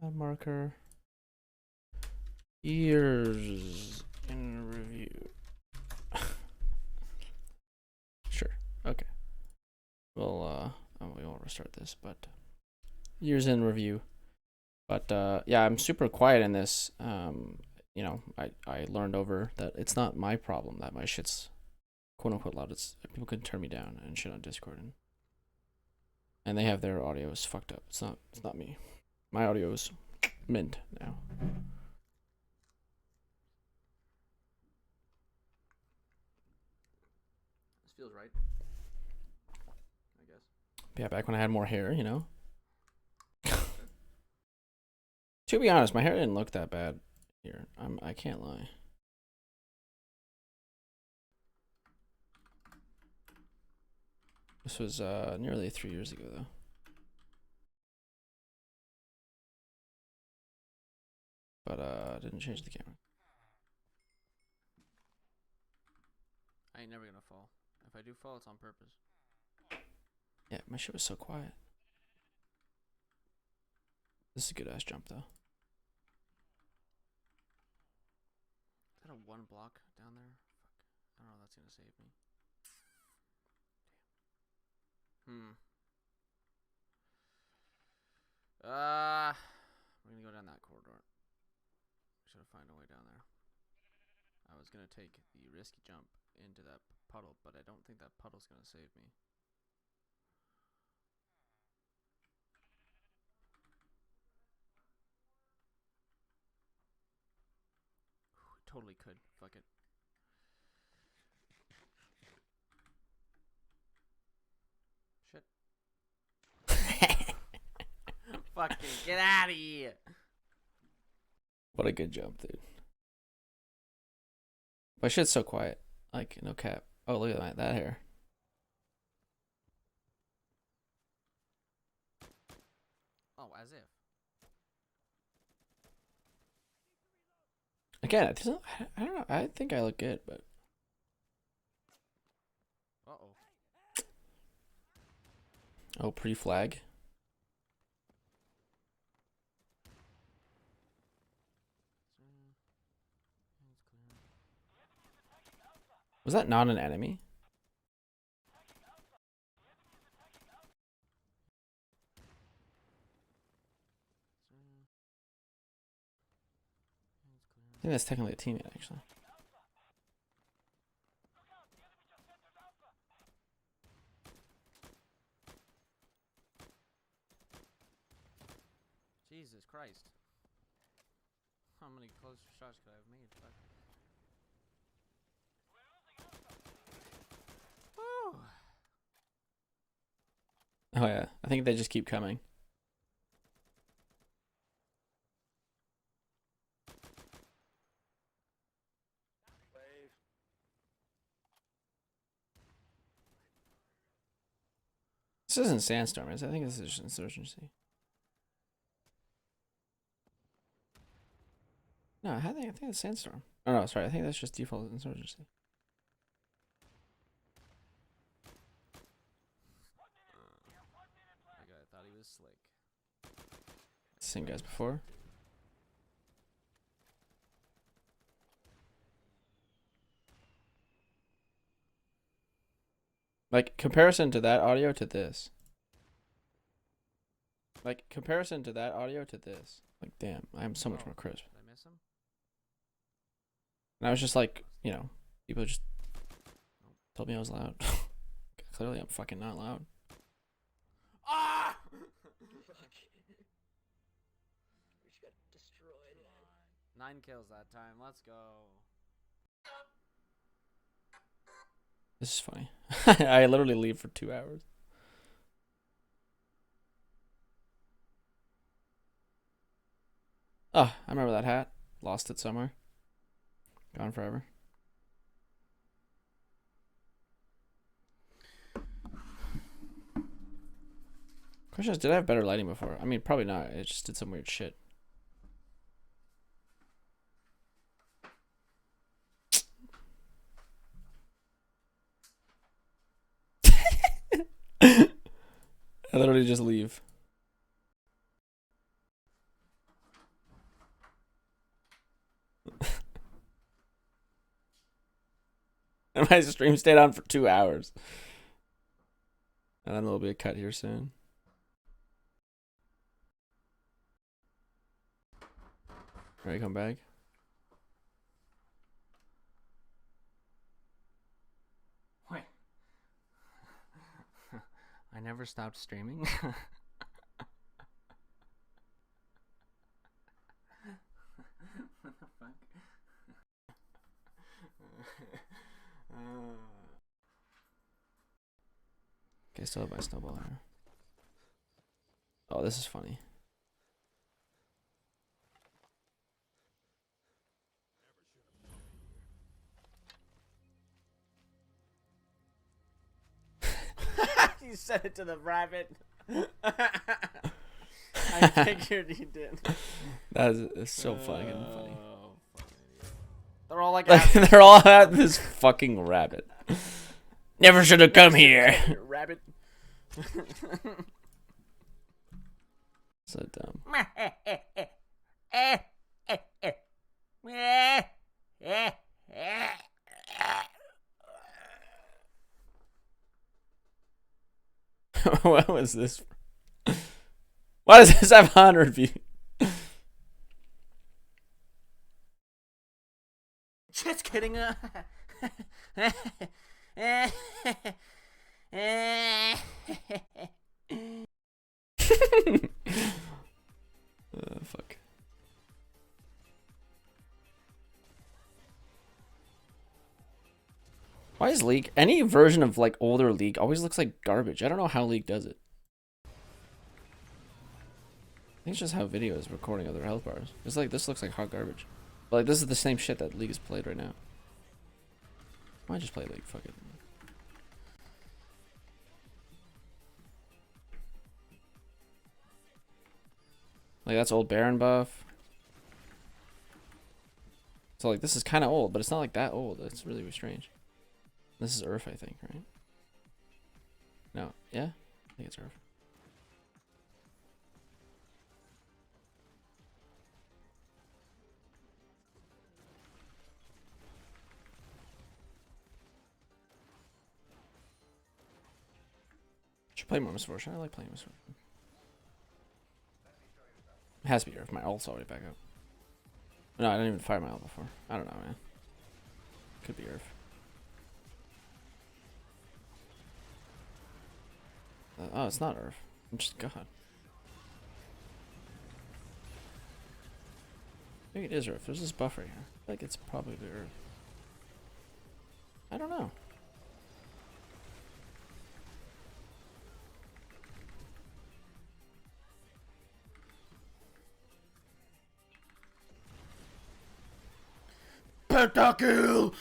Add marker. Years in review. Sure. Okay. Well, we won't restart this, but years in review. But yeah, I'm super quiet in this. You know, I learned over that it's not my problem that my shit's quote unquote loud. It's people can turn me down and shit on Discord, and they have their audios fucked up. It's not me. My audio's mint now. This feels right, I guess. Yeah, back when I had more hair, you know. To be honest, my hair didn't look that bad here. I can't lie. This was nearly 3 years ago though. But didn't change the camera. I ain't never gonna fall. If I do fall, it's on purpose. Yeah, my shit was so quiet. This is a good ass jump though. Is that a one block down there? Fuck. I don't know if that's gonna save me. Damn. We're gonna go down that corridor. Should find a way down there. I was gonna take the risky jump into that puddle, but I don't think that puddle's gonna save me. Totally could. Fuck it. Shit. Fucking get out of here. What a good jump, dude. My shit's so quiet. Like, no cap. Oh, look at that hair. Oh, as if. Again, it doesn't, I don't know. I think I look good, but. Uh-oh. Oh, pre-flag. Was that not an enemy? I think that's technically a teammate, actually. Jesus Christ. How many close shots could I have made? Fuck. Oh yeah, I think they just keep coming. This isn't Sandstorm, is it? I think this is just Insurgency. No, I think it's Sandstorm. Oh no, sorry, I think that's just default Insurgency. That guy thought he was slick. Same guys before. Like, comparison to that audio to this. Like, comparison to that audio to this. Like, damn, I'm so much more crisp. Did I miss him? And I was just like, you know, people just told me I was loud. Clearly, I'm fucking not loud. Ah! We just got destroyed. 9 kills that time. Let's go. This is funny. I literally leave for 2 hours. Oh, I remember that hat. Lost it somewhere. Gone forever. Question is, did I have better lighting before? I mean, probably not. It just did some weird shit. I literally just leave. My stream stayed on for 2 hours. And then there'll be a cut here soon. Ready to come back? Wait. I never stopped streaming. What the fuck? Okay, still have my snowball here. Oh, this is funny. You said it to the rabbit. I figured you did. That is so fucking funny. They're all like they're all at this fucking rabbit. Never should have come here. Rabbit. So dumb. What was this? Why does this have 100 views? Just kidding. Fuck. Why is League, any version of like older League always looks like garbage? I don't know how League does it. I think it's just how video is recording other health bars. It's like, this looks like hot garbage. But like, this is the same shit that League is played right now. Why just play League? Fuck it. Like, that's old Baron buff. So like, this is kind of old, but it's not like that old. It's really strange. This is Earth, I think, right? No, yeah? I think it's Earth. Should play more Misfortune. I like playing Misfortune. It has to be Earth. My ult's already back up. No, I didn't even fire my ult before. I don't know, man. Could be Earth. Oh, it's not Earth. I'm just God. Maybe it is Earth. There's this buff right here. I feel like it's probably Earth. I don't know. Pentakill!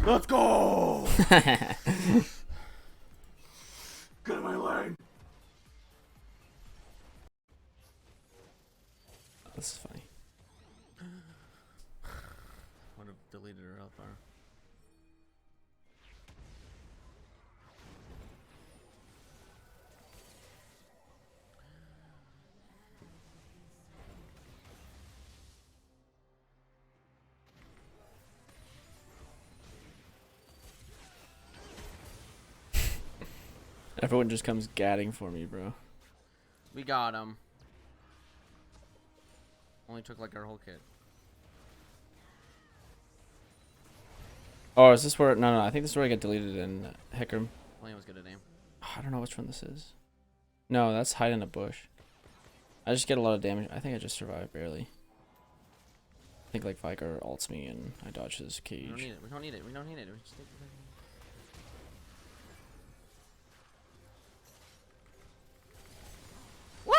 Let's go! Get in my lane! Oh, this is funny. Would have deleted her health bar. Everyone just comes gadding for me, bro. We got him. Only took like our whole kit. Oh, is this where? No, I think this is where I get deleted in Hecarim. William was good at aim. I don't know which one this is. No, that's hide in a bush. I just get a lot of damage. I think I just survived barely. I think like Vicar ults me and I dodge his cage. We don't need it. We don't need it. We don't need it. We just Woo!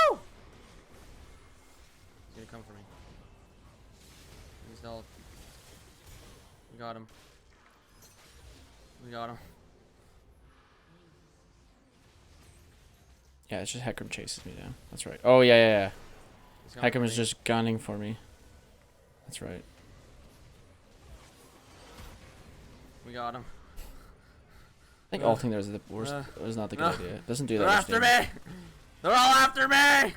He's gonna come for me. He's dealt. We got him. We got him. Yeah, it's just Hecarim chases me down. That's right. Oh, yeah. Hecarim is just gunning for me. That's right. We got him. I think ulting there is the worst. It was not the good idea. It doesn't do that. They're after me! They're all after me! I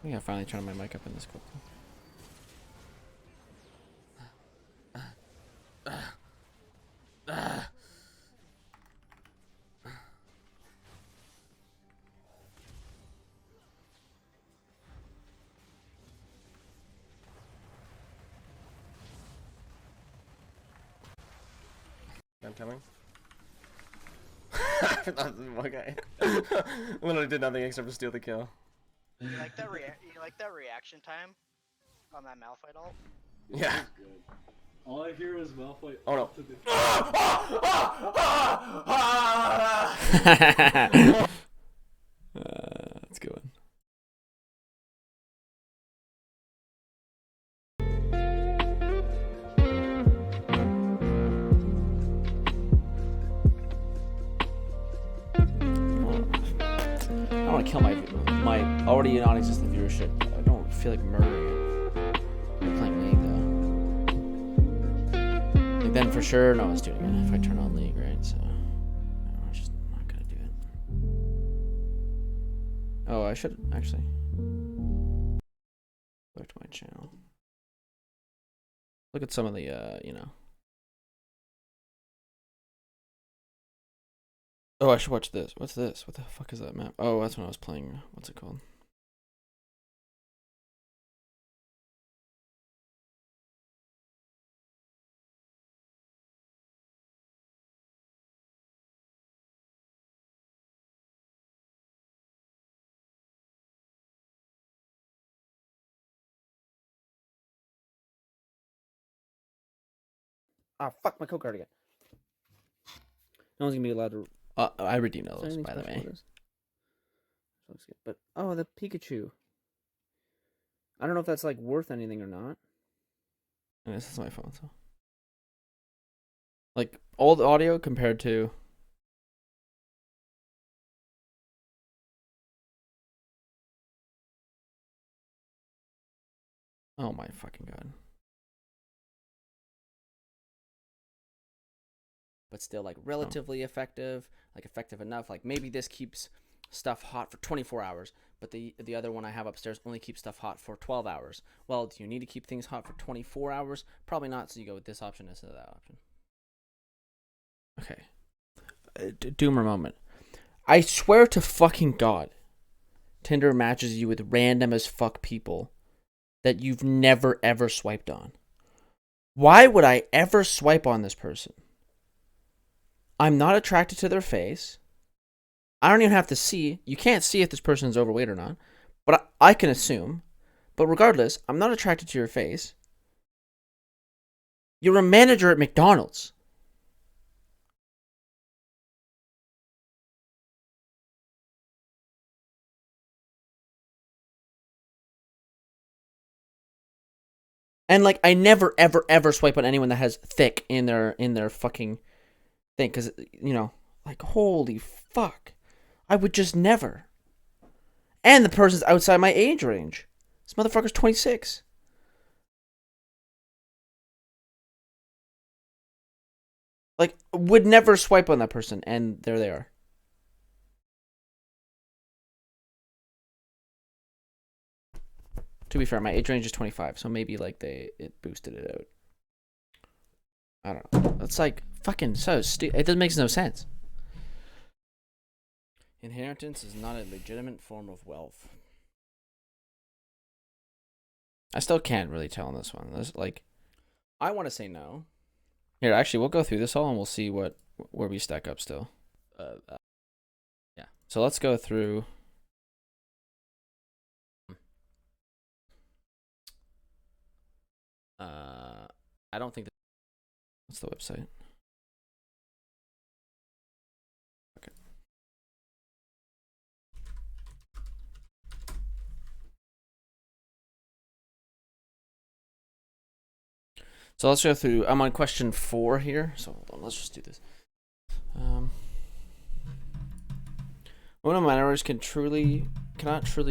think I finally turned my mic up in this clip. I'm coming. Okay. Literally did nothing except for steal the kill. You like that reaction time on that Malphite ult? Yeah. All I hear was Malphite. Oh no. To the... That's a good one. I don't want to kill my already non-existent viewership. I don't feel like murdering it. I'm playing League though. Like then for sure, no one's doing it if I turn on League, right? So I'm just not gonna do it. Oh, I should actually go back to my channel. Look at some of the you know. Oh, I should watch this. What's this? What the fuck is that map? Oh, that's when I was playing. What's it called? Ah, fuck my Coke card again. No one's gonna be allowed to. I already know those, by the way. Looks good, but oh, the Pikachu. I don't know if that's like worth anything or not. And this is my phone, so like old audio compared to. Oh my fucking god. But still, like, relatively effective, like, effective enough. Like, maybe this keeps stuff hot for 24 hours, but the other one I have upstairs only keeps stuff hot for 12 hours. Well, do you need to keep things hot for 24 hours? Probably not, so you go with this option instead of that option. Okay. Doomer moment. I swear to fucking God, Tinder matches you with random as fuck people that you've never ever swiped on. Why would I ever swipe on this person? I'm not attracted to their face. I don't even have to see. You can't see if this person is overweight or not, but I can assume. But regardless, I'm not attracted to your face. You're a manager at McDonald's. And like, I never, ever, ever swipe on anyone that has thick in their fucking thing, because you know, like, holy fuck, I would just never. And the person's outside my age range. This motherfucker's 26. Like, would never swipe on that person, and there they are. To be fair, my age range is 25, so maybe like it boosted it out. I don't know. That's like fucking so stupid. It doesn't make no sense. Inheritance is not a legitimate form of wealth. I still can't really tell on this one. There's like, I want to say no. Here, actually, we'll go through this all and we'll see where we stack up still. Yeah. So let's go through. I don't think that. What's the website? Okay. So let's go through. I'm on question 4 here. So hold on, let's just do this. Women minorities cannot truly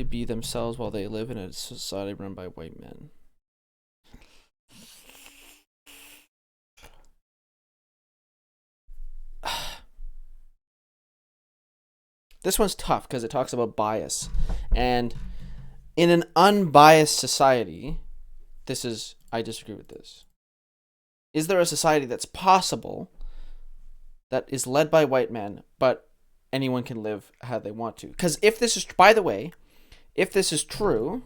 be themselves while they live in a society run by white men. This one's tough because it talks about bias. And in an unbiased society, I disagree with this. Is there a society that's possible that is led by white men, but anyone can live how they want to? Because if this is, by the way, if this is true,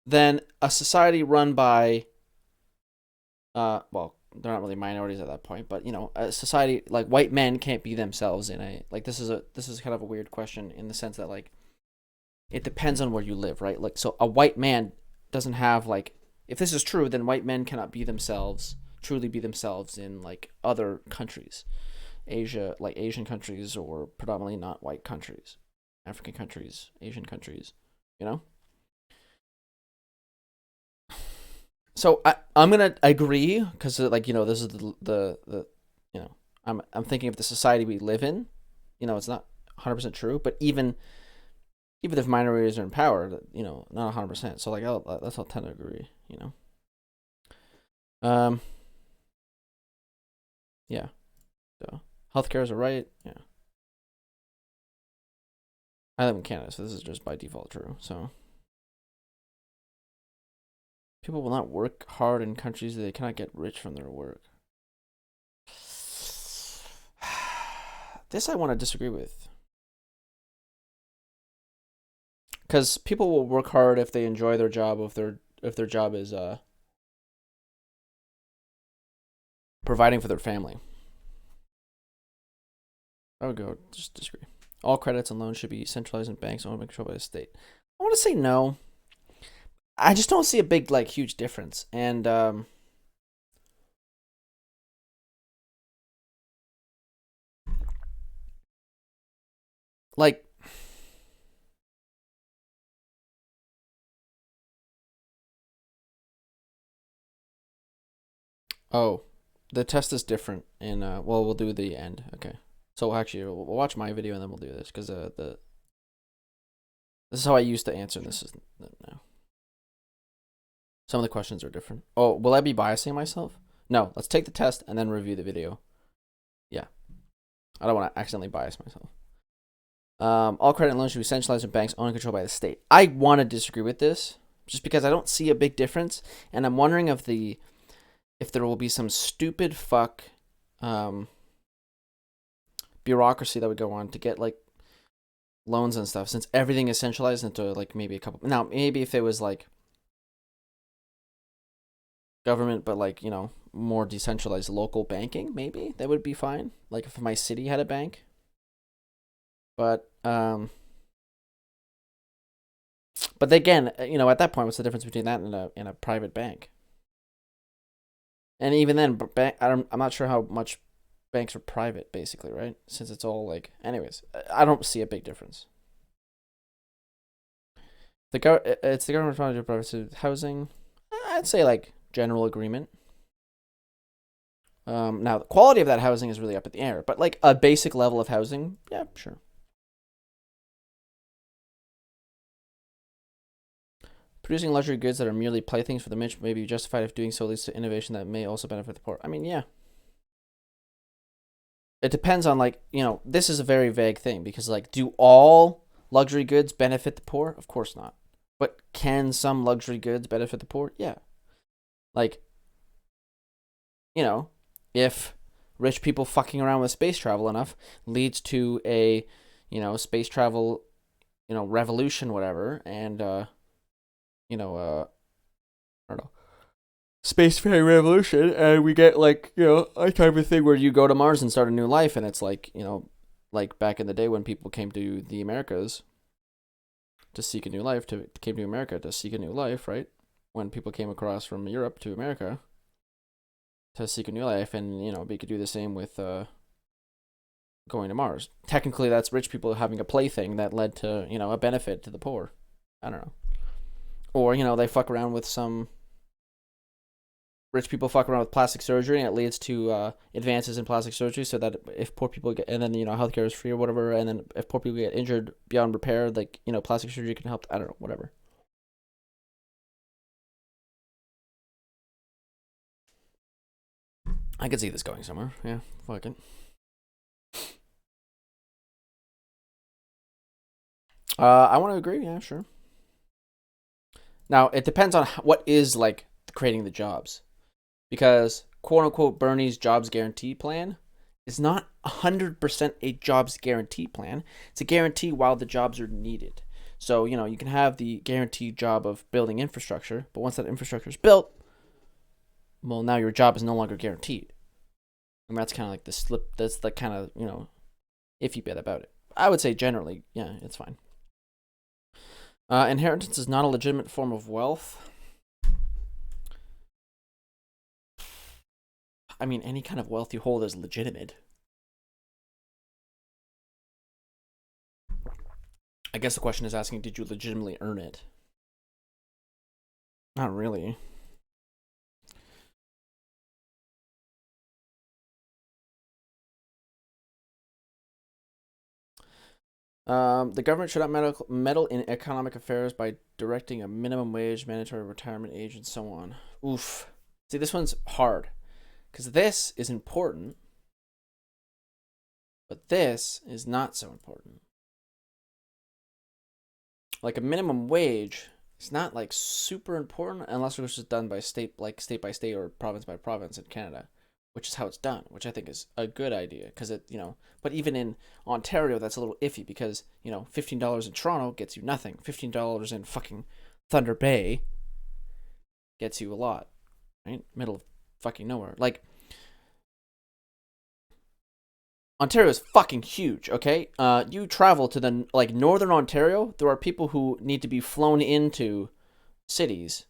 then a society run by, they're not really minorities at that point, but you know, a society like white men can't be themselves in a like this is kind of a weird question in the sense that like it depends on where you live, right? Like so a white man doesn't have like if this is true, then white men cannot be themselves, truly be themselves in like other countries. Asia, like Asian countries or predominantly not white countries, African countries, Asian countries, you know? So I'm gonna agree because like you know this is the you know I'm thinking of the society we live in. You know it's not 100% true, but even if minorities are in power, you know not 100%. So like I'll tend to agree. You know. Yeah. So healthcare is a right. Yeah. I live in Canada, so this is just by default true. So. People will not work hard in countries that they cannot get rich from their work. This I want to disagree with. Because people will work hard if they enjoy their job, if their job is providing for their family. I would go just disagree. All credits and loans should be centralized in banks owned and controlled by the state. I want to say no. I just don't see a big, like, huge difference. And, like, oh, the test is different. And, well, we'll do the end. Okay. So, actually, we'll watch my video and then we'll do this. Because, this is how I used to answer. This is no. Some of the questions are different. Oh, will I be biasing myself? No, let's take the test and then review the video. Yeah. I don't want to accidentally bias myself. All credit and loans should be centralized in banks owned and controlled by the state. I want to disagree with this just because I don't see a big difference. And I'm wondering if there will be some stupid fuck bureaucracy that would go on to get like loans and stuff since everything is centralized into like maybe a couple. Now, maybe if it was like government, but like, you know, more decentralized local banking, maybe that would be fine. Like if my city had a bank. But again, you know, at that point, what's the difference between that and a private bank? And even then, I'm not sure how much banks are private, basically, right? Since it's all like, anyways, I don't see a big difference. It's the government responsibility to provide housing. I'd say like general agreement. Now the quality of that housing is really up in the air, but like a basic level of housing, yeah, sure. Producing luxury goods that are merely playthings for the rich may be justified if doing so leads to innovation that may also benefit the poor. I mean, yeah. It depends on like, you know, this is a very vague thing because like, do all luxury goods benefit the poor? Of course not. But can some luxury goods benefit the poor? Yeah. Like, you know, if rich people fucking around with space travel enough leads to a, you know, space travel, you know, revolution, whatever, and, you know, I don't know, spacefaring revolution, and we get like, you know, a type of thing where you go to Mars and start a new life, and it's like, you know, like back in the day when people came to the Americas to seek a new life, came to America to seek a new life, right? When people came across from Europe to America to seek a new life, and, you know, we could do the same with going to Mars. Technically, that's rich people having a plaything that led to, you know, a benefit to the poor. I don't know. Or, you know, they fuck around with some rich people fuck around with plastic surgery, and it leads to advances in plastic surgery, so that if poor people get, and then, you know, healthcare is free or whatever, and then if poor people get injured beyond repair, like, you know, plastic surgery can help. I don't know, whatever. I could see this going somewhere. Yeah, fuck it. I want to agree. Yeah, sure. Now, it depends on what is, like, creating the jobs. Because, quote-unquote, Bernie's jobs guarantee plan is not 100% a jobs guarantee plan. It's a guarantee while the jobs are needed. So, you know, you can have the guaranteed job of building infrastructure, but once that infrastructure is built, well, now your job is no longer guaranteed. And that's kind of like the slip. That's the kind of, iffy bit about it. I would say generally, yeah, it's fine. Inheritance is not a legitimate form of wealth. I mean, any kind of wealth you hold is legitimate. I guess the question is asking, did you legitimately earn it? Not really. The government should not meddle in economic affairs by directing a minimum wage, mandatory retirement age, and so on. Oof. See, this one's hard. Because this is important, but this is not so important. Like a minimum wage is not like super important unless it was just done by state by state or province by province in Canada, which is how it's done, which I think is a good idea because but even in Ontario, that's a little iffy because, $15 in Toronto gets you nothing. $15 in fucking Thunder Bay gets you a lot, right? Middle of fucking nowhere. Like, Ontario is fucking huge, okay? You travel to the, northern Ontario, there are people who need to be flown into cities,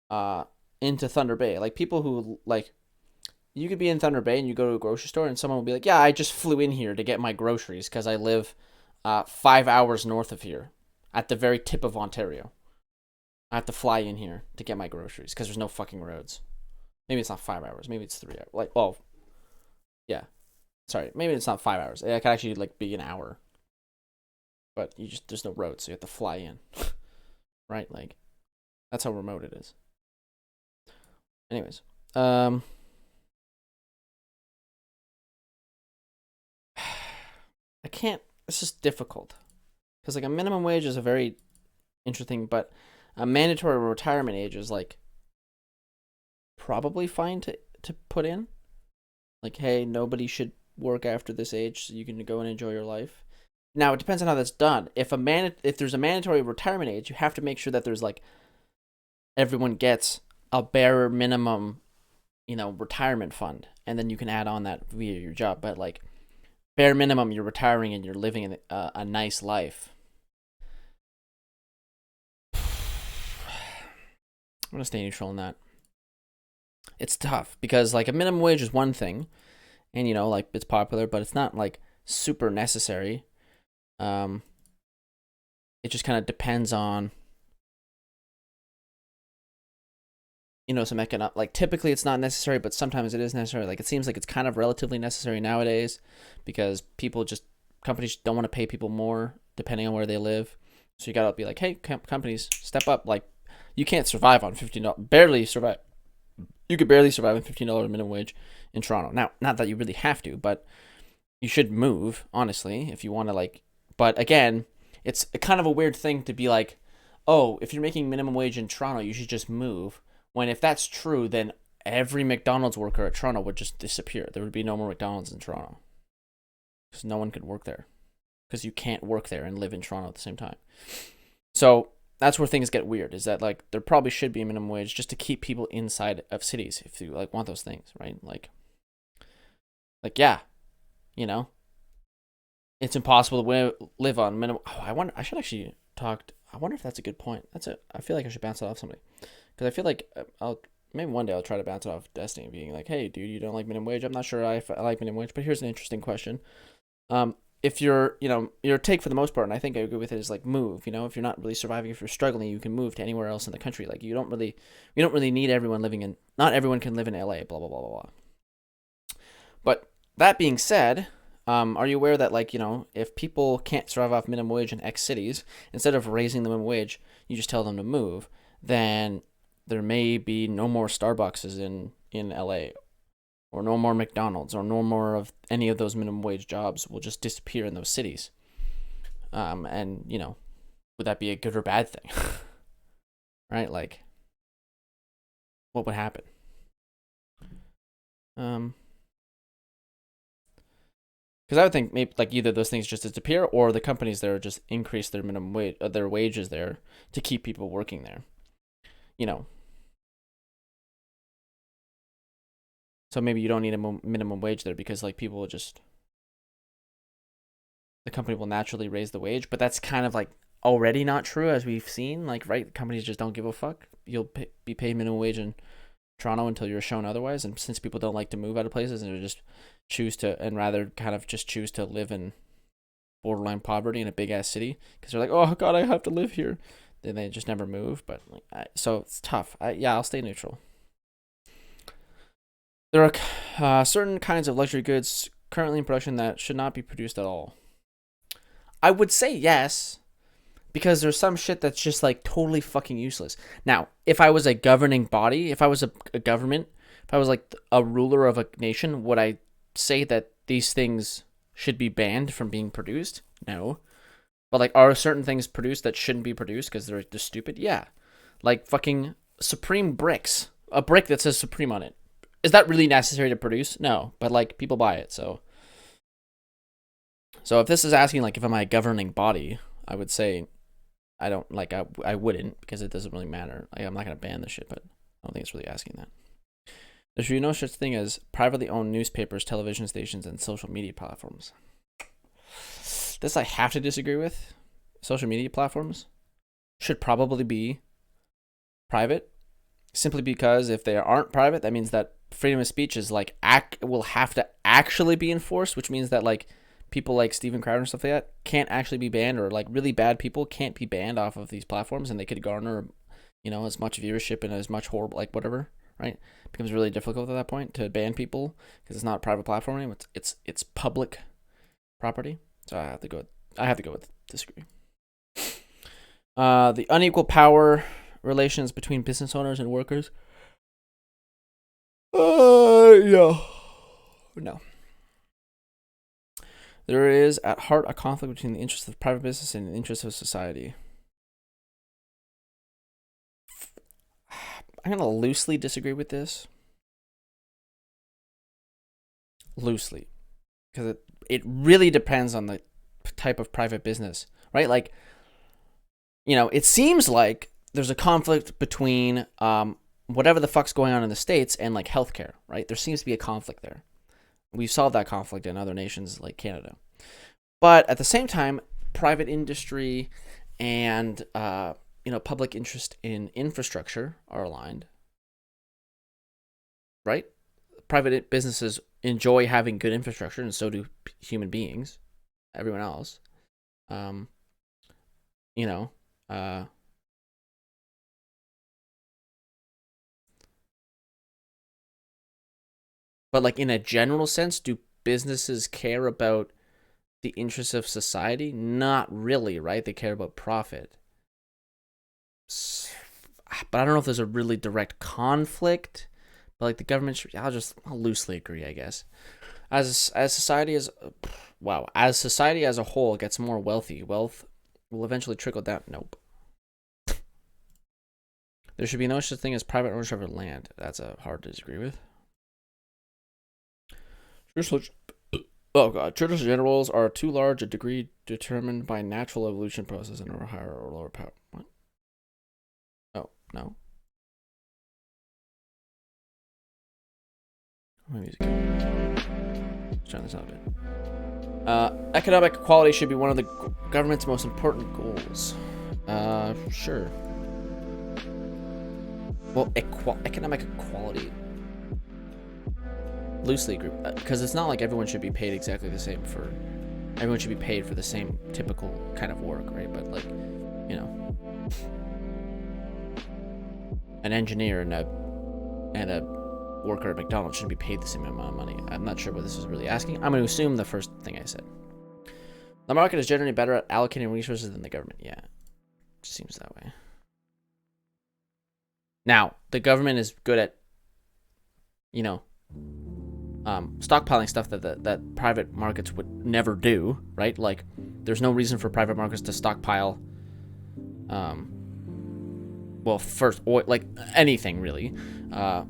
into Thunder Bay. Like, people who, you could be in Thunder Bay and you go to a grocery store and someone will be like, yeah, I just flew in here to get my groceries because I live 5 hours north of here at the very tip of Ontario. I have to fly in here to get my groceries because there's no fucking roads. Maybe it's not 5 hours. Maybe it's 3 hours. Yeah. Sorry, maybe it's not 5 hours. It could actually be an hour. But there's no roads, so you have to fly in. Right? That's how remote it is. Anyways. I can't, it's just difficult. Because a minimum wage is a very interesting, but a mandatory retirement age is probably fine to put in. Hey, nobody should work after this age so you can go and enjoy your life. Now, it depends on how that's done. If there's a mandatory retirement age, you have to make sure that there's everyone gets a bare minimum, retirement fund, and then you can add on that via your job. But bare minimum, you're retiring and you're living a nice life. I'm gonna stay neutral on that. It's tough because a minimum wage is one thing, and it's popular, but it's not super necessary. It just kind of depends on some economic, typically it's not necessary, but sometimes it is necessary. It seems like it's kind of relatively necessary nowadays because companies don't want to pay people more depending on where they live. So you gotta be hey, companies, step up. You can't survive on $15, barely survive. You could barely survive on $15 minimum wage in Toronto. Now, not that you really have to, but you should move, honestly, if you want to but again, it's kind of a weird thing to be oh, if you're making minimum wage in Toronto, you should just move. When if that's true, then every McDonald's worker at Toronto would just disappear. There would be no more McDonald's in Toronto. Because no one could work there. Because you can't work there and live in Toronto at the same time. So that's where things get weird, is that there probably should be a minimum wage just to keep people inside of cities if you want those things, right? Yeah, it's impossible to live on minimum. Oh, I wonder if that's a good point. I feel like I should bounce it off somebody, because I feel like maybe one day I'll try to bounce it off Destiny, being hey, dude, you don't like minimum wage? I'm not sure I like minimum wage, but here's an interesting question. If your take for the most part, and I think I agree with it, is move. If you're not really surviving, if you're struggling, you can move to anywhere else in the country. We don't really need everyone living in. Not everyone can live in LA. Blah blah blah blah blah. But that being said, are you aware that if people can't survive off minimum wage in X cities, instead of raising the minimum wage, you just tell them to move, then there may be no more Starbucks in LA. Or no more McDonald's, or no more of any of those minimum wage jobs will just disappear in those cities. And, would that be a good or bad thing? Right? What would happen? Because I would think maybe either those things just disappear, or the companies there just increase their minimum wage, their wages there to keep people working there. So maybe you don't need a minimum wage there because like people will just, the company will naturally raise the wage, but that's kind of like already not true as we've seen. Like, right, companies just don't give a fuck. You'll be paid minimum wage in Toronto until you're shown otherwise, and since people don't like to move out of places and just choose to, and rather kind of just choose to live in borderline poverty in a big ass city because they're like, oh god, I have to live here, then they just never move. But like, so it's tough. I'll stay neutral. There are certain kinds of luxury goods currently in production that should not be produced at all. I would say yes, because there's some shit that's just like totally fucking useless. Now, if I was a governing body, if I was a government, if I was like a ruler of a nation, would I say that these things should be banned from being produced? No. But like, are certain things produced that shouldn't be produced because they're just stupid? Yeah. Like fucking Supreme bricks. A brick that says Supreme on it. Is that really necessary to produce? No. But like, people buy it, so. So if this is asking like if am I a governing body, I would say I don't like I wouldn't, because it doesn't really matter. Like, I'm not gonna ban this shit, but I don't think it's really asking that. There should be no such thing as privately owned newspapers, television stations, and social media platforms. This I have to disagree with. Social media platforms should probably be private, simply because if they aren't private, that means that freedom of speech is like will have to actually be enforced, which means that like people like Steven Crowder and stuff like that can't actually be banned, or like really bad people can't be banned off of these platforms, and they could garner, you know, as much viewership and as much horrible, like whatever, right? It becomes really difficult at that point to ban people because it's not a private platform anymore. It's public property. So I have to go with disagree. The unequal power relations between business owners and workers. Yeah. No. There is at heart a conflict between the interests of private business and the interests of society. I'm going to loosely disagree with this. Loosely. Because it really depends on the type of private business, right? Like, you know, it seems like there's a conflict between whatever the fuck's going on in the States and like healthcare, right? There seems to be a conflict there. We've solved that conflict in other nations like Canada. But at the same time, private industry and public interest in infrastructure are aligned. Right? Private businesses enjoy having good infrastructure, and so do human beings, everyone else. But like in a general sense, do businesses care about the interests of society? Not really, right? They care about profit. But I don't know if there's a really direct conflict. But like the government should, I'll loosely agree, I guess. As society as a whole gets more wealthy, wealth will eventually trickle down. Nope. There should be no such thing as private ownership of land. That's hard to disagree with. Traditional generals are too large a degree determined by natural evolution process and are higher or lower power. What? Oh, no. My music. Let's turn this on a bit. Economic equality should be one of the government's most important goals. Sure. Well, economic equality. Loosely agree, because it's not like everyone should be paid exactly the same everyone should be paid for the same typical kind of work, right? But like, you know, an engineer and a worker at McDonald's shouldn't be paid the same amount of money. I'm not sure what this is really asking. I'm going to assume the first thing I said. The market is generally better at allocating resources than the government. Yeah, it seems that way. Now, the government is good at, stockpiling stuff that private markets would never do, right? Like, there's no reason for private markets to stockpile, first oil, like anything really. Markets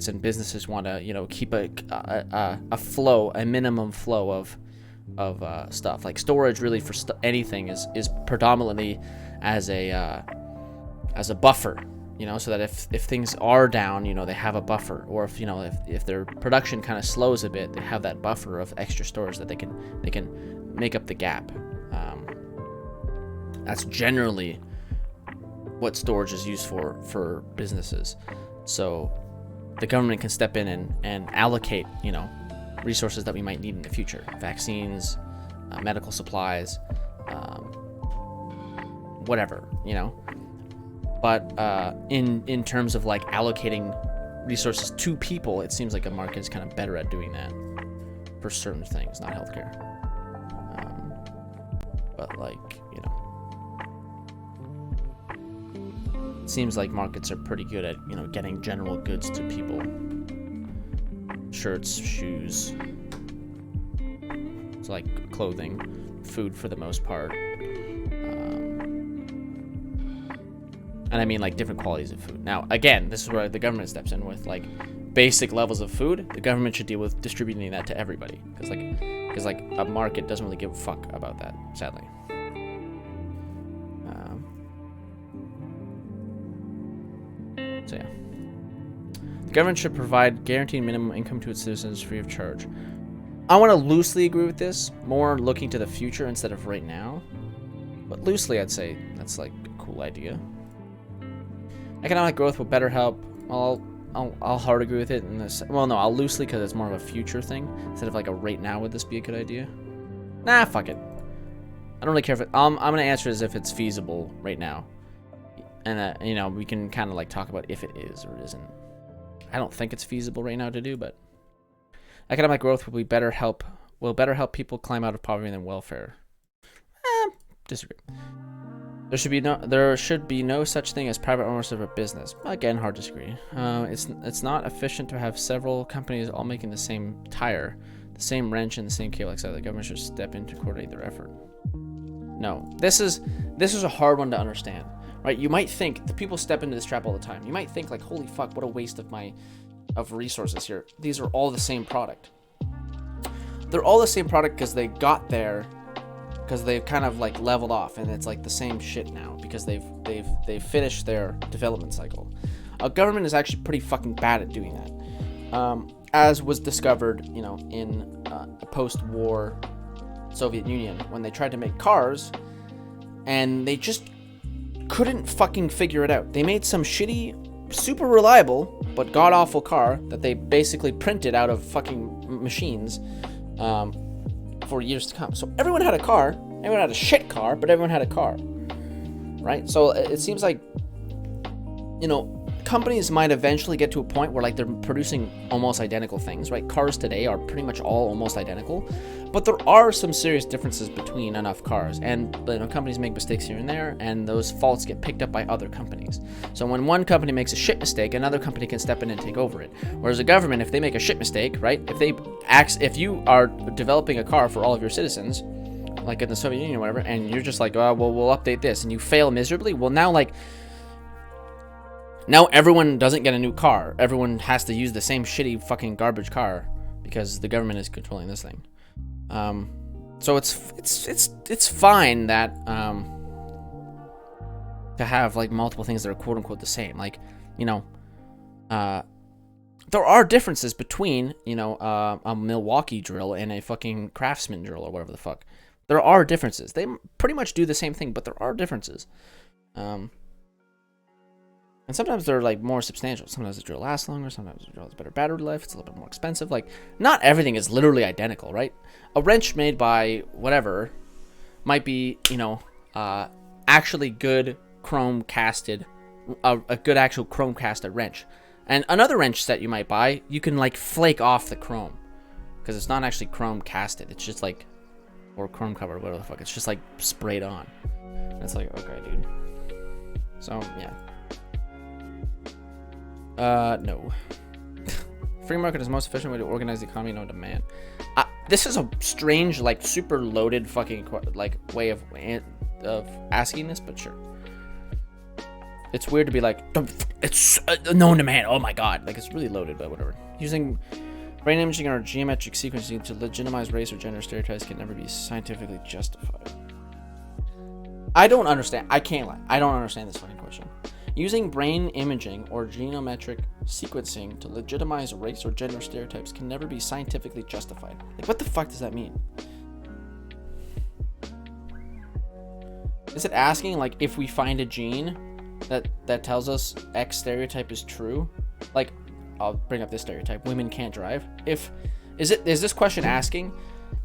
and businesses want to, keep a flow, a minimum flow of stuff. Like storage, really for anything is predominantly as a buffer, you know, so that if things are down, you know, they have a buffer, or if, you know, if their production kind of slows a bit, they have that buffer of extra storage that they can make up the gap. That's generally what storage is used for businesses. So the government can step in and allocate, you know, resources that we might need in the future, vaccines, medical supplies, whatever, you know. But in terms of like allocating resources to people, it seems like a market is kind of better at doing that for certain things, not healthcare. But like, you know, it seems like markets are pretty good at, you know, getting general goods to people. Shirts, shoes, it's like clothing, food for the most part. And I mean like different qualities of food. Now, again, this is where the government steps in with like basic levels of food. The government should deal with distributing that to everybody, because like a market doesn't really give a fuck about that, sadly. So yeah, the government should provide guaranteed minimum income to its citizens free of charge. I want to loosely agree with this, more looking to the future instead of right now. But loosely, I'd say that's like a cool idea. Economic growth will better help. I'll hard agree with it in this. Well, no, I'll loosely, because it's more of a future thing instead of like a right now. Would this be a good idea? Nah, fuck it. I don't really care if it. I'm gonna answer it as if it's feasible right now, and you know, we can kind of like talk about if it is or it isn't. I don't think it's feasible right now to do, but economic growth will better help people climb out of poverty than welfare. Disagree. There should be no such thing as private ownership of a business. Again, hard to disagree. It's not efficient to have several companies all making the same tire, the same wrench, and the same cable. Like the government should step in to coordinate their effort. No, this is a hard one to understand, right? You might think the people step into this trap all the time. You might think like, holy fuck, what a waste of resources here. These are all the same product. They're all the same product because they got there. Because they've kind of like leveled off, and it's like the same shit now because they've finished their development cycle. A government is actually pretty fucking bad at doing that, as was discovered, you know, in the post-war Soviet Union when they tried to make cars, and they just couldn't fucking figure it out. They made some shitty, super reliable but god awful car that they basically printed out of fucking machines. For years to come. So everyone had a car. Everyone had a shit car, but everyone had a car, right? So it seems like, you know, companies might eventually get to a point where like they're producing almost identical things, right? Cars today are pretty much all almost identical, but there are some serious differences between enough cars, and you know, companies make mistakes here and there, and those faults get picked up by other companies. So when one company makes a shit mistake, another company can step in and take over it. Whereas a government, if they make a shit mistake, right? If you are developing a car for all of your citizens, like in the Soviet Union or whatever, and you're just like, oh, well, we'll update this, and you fail miserably, well, now everyone doesn't get a new car. Everyone has to use the same shitty fucking garbage car because the government is controlling this thing. So it's fine that to have like multiple things that are quote unquote the same. Like, you know, there are differences between, you know, a Milwaukee drill and a fucking Craftsman drill or whatever the fuck. There are differences. They pretty much do the same thing, but there are differences. And sometimes they're like more substantial. Sometimes the drill lasts longer. Sometimes the drill has better battery life. It's a little bit more expensive. Like, not everything is literally identical, right? A wrench made by whatever might be, you know, actually good chrome casted, a good actual chrome casted wrench. And another wrench that you might buy, you can like flake off the chrome because it's not actually chrome casted. It's just like, or chrome covered, whatever the fuck. It's just like sprayed on. And it's like, okay, dude. So yeah. No. Free market is the most efficient way to organize the economy, no demand. This is a strange, like, super loaded fucking, like, way of asking this, but sure. It's weird to be like, it's no demand, oh my god. Like, it's really loaded, but whatever. Using brain imaging or geometric sequencing to legitimize race or gender stereotypes can never be scientifically justified. I don't understand. I can't lie. I don't understand this fucking question. Using brain imaging or genometric sequencing to legitimize race or gender stereotypes can never be scientifically justified. Like, what the fuck does that mean? Is it asking, like, if we find a gene that tells us X stereotype is true? Like, I'll bring up this stereotype: women can't drive. Is this question asking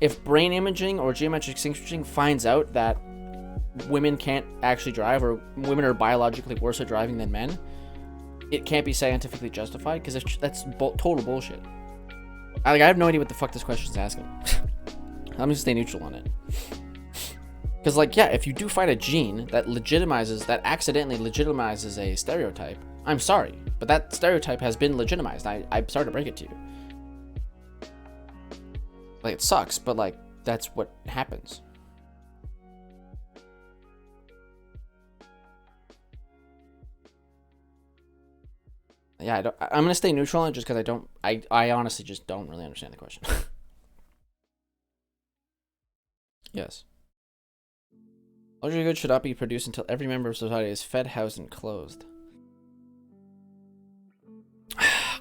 if brain imaging or geometric sequencing finds out that women can't actually drive, or women are biologically worse at driving than men, it can't be scientifically justified? Because that's total bullshit. I have no idea what the fuck this question is asking. I'm gonna stay neutral on it. Because, like, yeah, if you do find a gene that accidentally legitimizes a stereotype, I'm sorry, but that stereotype has been legitimized. I'm sorry to break it to you. Like, it sucks, but, like, that's what happens. Yeah, I'm gonna stay neutral on it just because I honestly just don't really understand the question. Yes. Luxury goods should not be produced until every member of society is fed, housed, and clothed.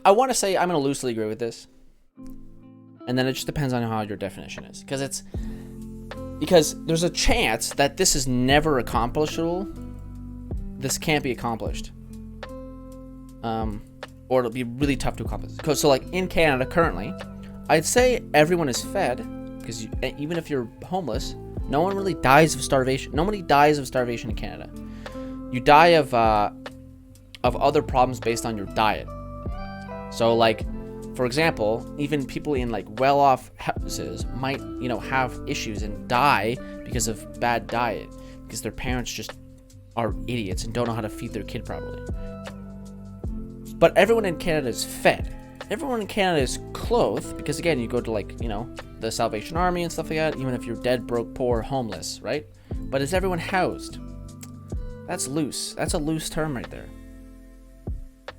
I want to say I'm going to loosely agree with this. And then it just depends on how your definition is. Because there's a chance that this is never accomplishable. This can't be accomplished. Or it'll be really tough to accomplish. So, like, in Canada currently, I'd say everyone is fed. Because even if you're homeless, no one really dies of starvation. Nobody dies of starvation in Canada. You die of other problems based on your diet. So, like, for example, even people in, like, well-off houses might, have issues and die because of bad diet, because their parents just are idiots and don't know how to feed their kid properly. But everyone in Canada is fed. Everyone in Canada is clothed, because, again, you go to, like, the Salvation Army and stuff like that, even if you're dead, broke, poor, homeless, right? But is everyone housed? That's loose. That's a loose term right there.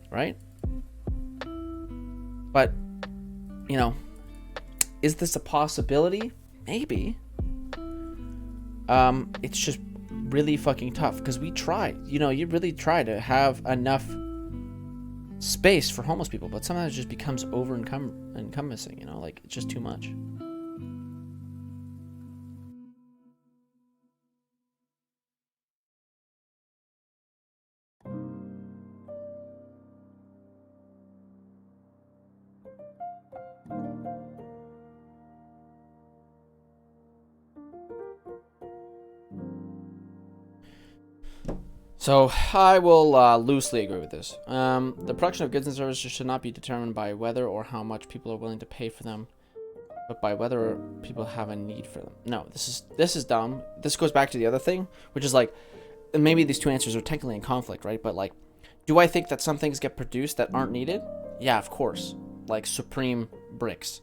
Right? But, is this a possibility? Maybe. It's just really fucking tough, because we try. You really try to have enough space for homeless people, but sometimes it just becomes encompassing, like, it's just too much. So I will loosely agree with this. The production of goods and services should not be determined by whether or how much people are willing to pay for them, but by whether people have a need for them. No, this is dumb. This goes back to the other thing, which is, like, maybe these two answers are technically in conflict, right? But, like, do I think that some things get produced that aren't needed? Yeah, of course. Like Supreme bricks.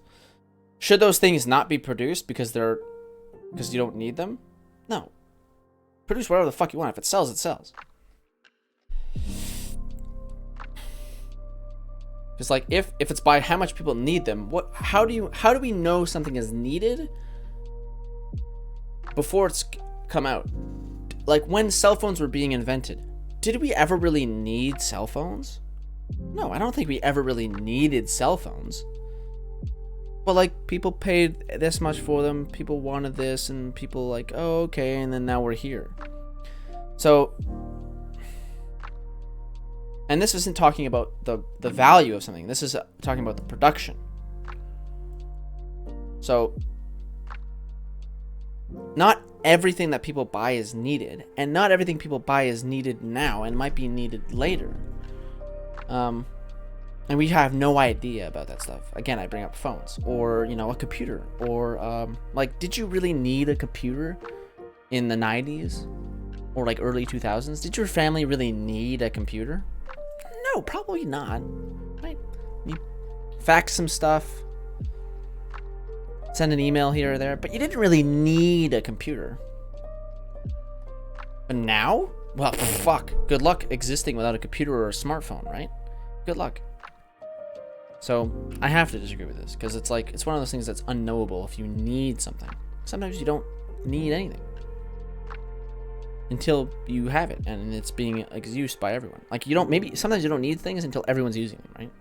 Should those things not be produced because you don't need them? No. Produce whatever the fuck you want. If it sells, it sells. Because, like, if it's by how much people need them, how do we know something is needed before it's come out? Like, when cell phones were being invented, did we ever really need cell phones? No, I don't think we ever really needed cell phones. But, like, people paid this much for them, people wanted this, and people, like, oh, okay, and then now we're here. So, and this isn't talking about the value of something. This is talking about the production. So, not everything that people buy is needed, and not everything people buy is needed now and might be needed later. And we have no idea about that stuff. Again, I bring up phones, or, a computer, or, like, did you really need a computer in the 90s or, like, early 2000s? Did your family really need a computer? No, probably not. Right? You fax some stuff, send an email here or there, but you didn't really need a computer. But now? Well, fuck. Good luck existing without a computer or a smartphone, right? Good luck. So, I have to disagree with this, because it's like, it's one of those things that's unknowable if you need something. Sometimes you don't need anything. until you have it and it's being used by everyone. Like sometimes you don't need things until everyone's using them, right?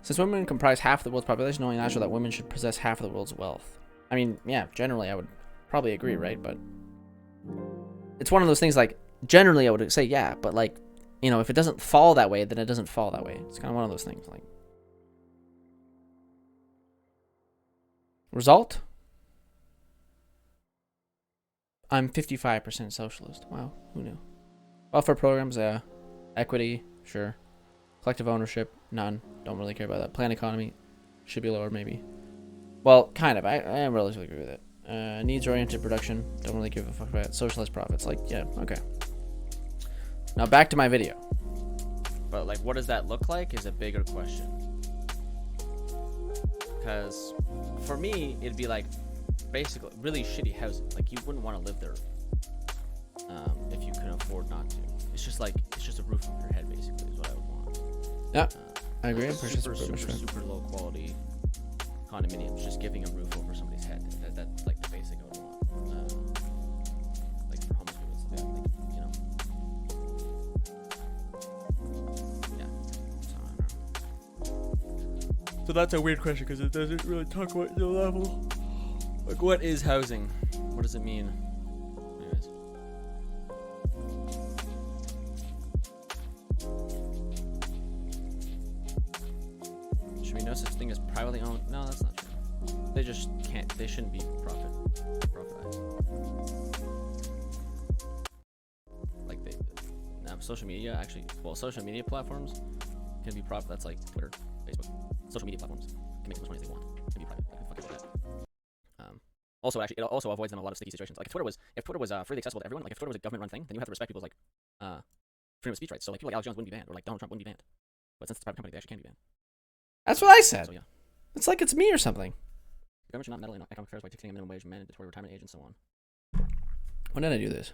Since women comprise half the world's population, only natural that women should possess half of the world's wealth. I mean, yeah, generally I would probably agree, right? But it's one of those things, like, generally I would say yeah, but like, you know, if it doesn't fall that way, then it doesn't fall that way. It's kind of one of those things. Like, result? I'm 55% socialist. Wow, who knew? Welfare programs, yeah. Equity, sure. Collective ownership, none. Don't really care about that. Planned economy, should be lower maybe. Well, kind of. I relatively agree with it. Needs-oriented production, don't really give a fuck about it. Socialized profits, like, yeah, okay. Now back to my video. But like, what does that look like is a bigger question. Because for me, it'd be like basically really shitty housing. Like, you wouldn't want to live there if you couldn't afford not to. It's just a roof over your head, basically, is what I would want. Yeah, I agree. Super low quality condominiums, just giving a roof over somebody's head. That's like the basic I would want. Like for homeless people, like, you know. Yeah. So, I don't know. So that's a weird question because it doesn't really talk about the level. Like, what is housing? What does it mean? Anyways. Should be no such thing as privately owned? No, that's not true. They just can't. They shouldn't be profit. Like social media actually. Well, social media platforms can be profit. That's like Twitter, Facebook. Social media platforms can make as much money as they want. Can be private. Like, fuck it like that. Also, actually, it also avoids them a lot of sticky situations. Like, if Twitter was freely accessible to everyone, like if Twitter was a government-run thing, then you have to respect people's like freedom of speech rights. So like people like Alex Jones wouldn't be banned, or like Donald Trump wouldn't be banned. But since it's a private company, they actually can be banned. That's what I said. So yeah, it's like it's me or something. The government should not meddle in economic affairs by dictating a minimum wage, mandatory retirement age, and so on. When did I do this?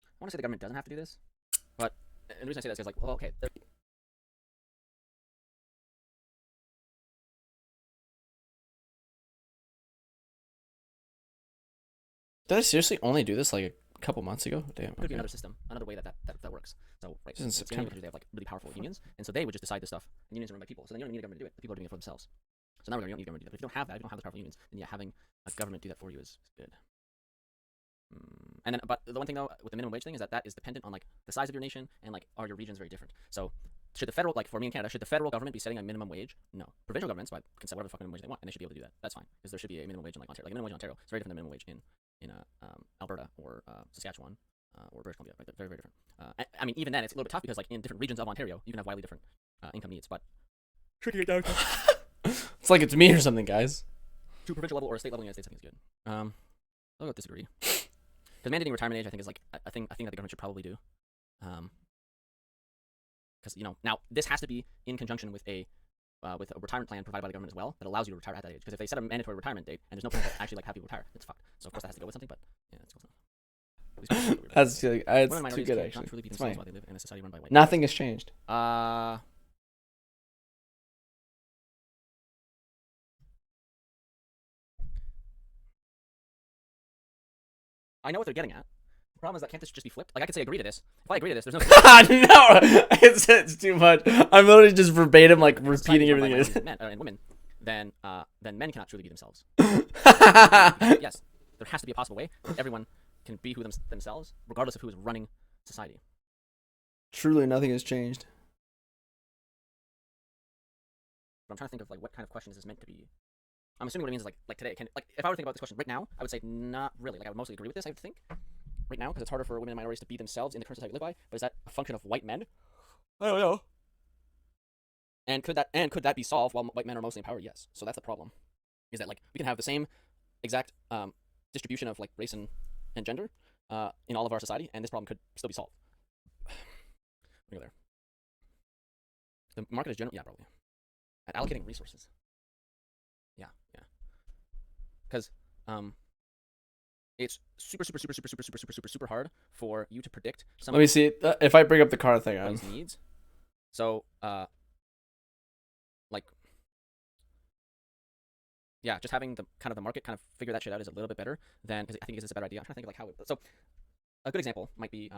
I want to say the government doesn't have to do this, but the reason I say that is because, like, well, okay. Did I seriously only do this like a couple months ago? Damn. Okay. Could be another system, another way that works. So right, in September, they have like really powerful unions, and so they would just decide this stuff. And unions are run by people, so then you don't need a government to do it. The people are doing it for themselves. So now we don't need a government to do that. But if you don't have that, if you don't have those powerful unions, then yeah, having a government do that for you is good. And then, but the one thing though with the minimum wage thing is that is dependent on like the size of your nation and like are your regions very different. So should the federal, like for me in Canada, should the federal government be setting a minimum wage? No. Provincial governments can set whatever fucking wage they want, and they should be able to do that. That's fine, because there should be a minimum wage in like Ontario. Like a minimum wage in Ontario is very different than minimum wage in Alberta or Saskatchewan or British Columbia. Right? They're very, very different. I mean, even then, it's a little bit tough because like in different regions of Ontario, you can have wildly different income needs. But tricky it down. It's like it's me or something, guys. To a provincial level or a state level in the United States, I think is good. I'll disagree. Because mandating retirement age, I think, is like a thing that the government should probably do. Because now this has to be in conjunction with a retirement plan provided by the government as well that allows you to retire at that age. Because if they set a mandatory retirement date and there's no point to actually like have people retire, it's fucked. So of course that has to go with something. But yeah, it's close enough. That's too good actually. It's funny. They live in a society run by white Nothing has changed. I know what they're getting at. The problem is that can't this just be flipped? Like, I could say agree to this. If I agree to this, there's no. No, it's too much. I'm literally just verbatim, like repeating everything it is. Men and women, then men cannot truly be themselves. Yes, there has to be a possible way that everyone can be who themselves, regardless of who is running society. Truly, nothing has changed. But I'm trying to think of like what kind of question is this meant to be. I'm assuming what it means is like today. If I were to think about this question right now, I would say not really. Like I would mostly agree with this. I would think right now because it's harder for women and minorities to be themselves in the current society we live by. But is that a function of white men? I don't know. And could that be solved while white men are mostly in power? Yes. So that's the problem. Is that like we can have the same exact distribution of like race and gender in all of our society, and this problem could still be solved. Go there. The market is generally probably at allocating resources. Yeah. Because it's super hard for you to predict. Let me see if I bring up the car thing. Needs. So like yeah, just having the kind of the market kind of figure that shit out is a little bit better than, because I think it's a better idea. I'm trying to think of like how it, so a good example might be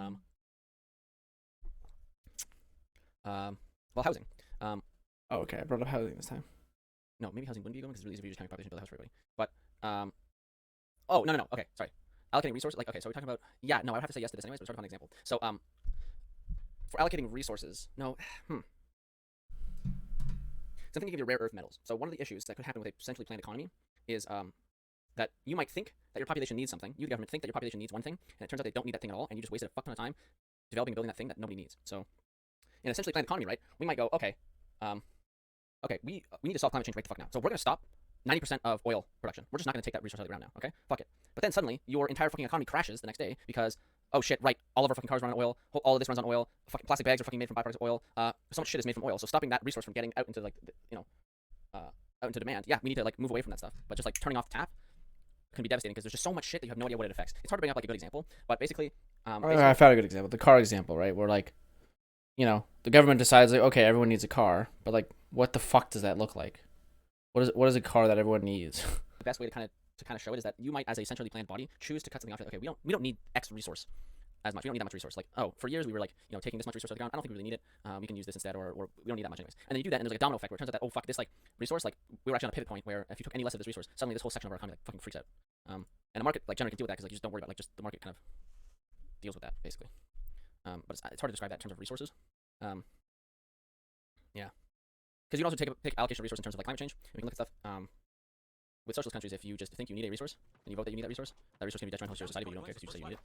well, housing. Oh, okay. I brought up housing this time. No, maybe housing wouldn't be a good one because it's really easy if you just counting population build a house for everybody. But oh no. Okay, sorry. Allocating resources, like, okay, so we're talking about, yeah, no, I would have to say yes to this anyways, but sort of an example. So for allocating resources, no, something to give you rare earth metals. So one of the issues that could happen with a centrally planned economy is that you might think that your population needs something. You, the government, think that your population needs one thing, and it turns out they don't need that thing at all, and you just wasted a fuck ton of time developing and building that thing that nobody needs. So in a centrally planned economy, right, we might go, okay, we need to solve climate change right the fuck now. So we're going to stop 90% of oil production. We're just not going to take that resource out of the ground now, okay? Fuck it. But then suddenly, your entire fucking economy crashes the next day because, oh shit, right, all of our fucking cars run on oil, all of this runs on oil, fucking plastic bags are fucking made from byproducts of oil, so much shit is made from oil. So stopping that resource from getting out into, like, out into demand, yeah, we need to, like, move away from that stuff. But just, like, turning off the tap can be devastating because there's just so much shit that you have no idea what it affects. It's hard to bring up, like, a good example, but basically, I found a good example. The car example, right? Where, like, the government decides, like, okay, everyone needs a car, but, like, what the fuck does that look like? What is a car that everyone needs? the best way to kind of show it is that you might, as a centrally planned body, choose to cut something off. Like, okay, we don't need X resource as much. We don't need that much resource. Like, oh, for years we were like, taking this much resource out of the ground. I don't think we really need it. We can use this instead, or we don't need that much anyways. And then you do that, and there's like a domino effect where it turns out that, oh fuck, this like resource, like we were actually on a pivot point where if you took any less of this resource, suddenly this whole section of our economy like fucking freaks out. And a market like generally can deal with that because like you just don't worry about, like, just the market kind of deals with that basically. But it's hard to describe that in terms of resources. Yeah, because you can also pick allocation of resource in terms of like climate change. We can look at stuff. With socialist countries, if you just think you need a resource and you vote that you need that resource can be detrimental to your society, but you don't care because you say you need it.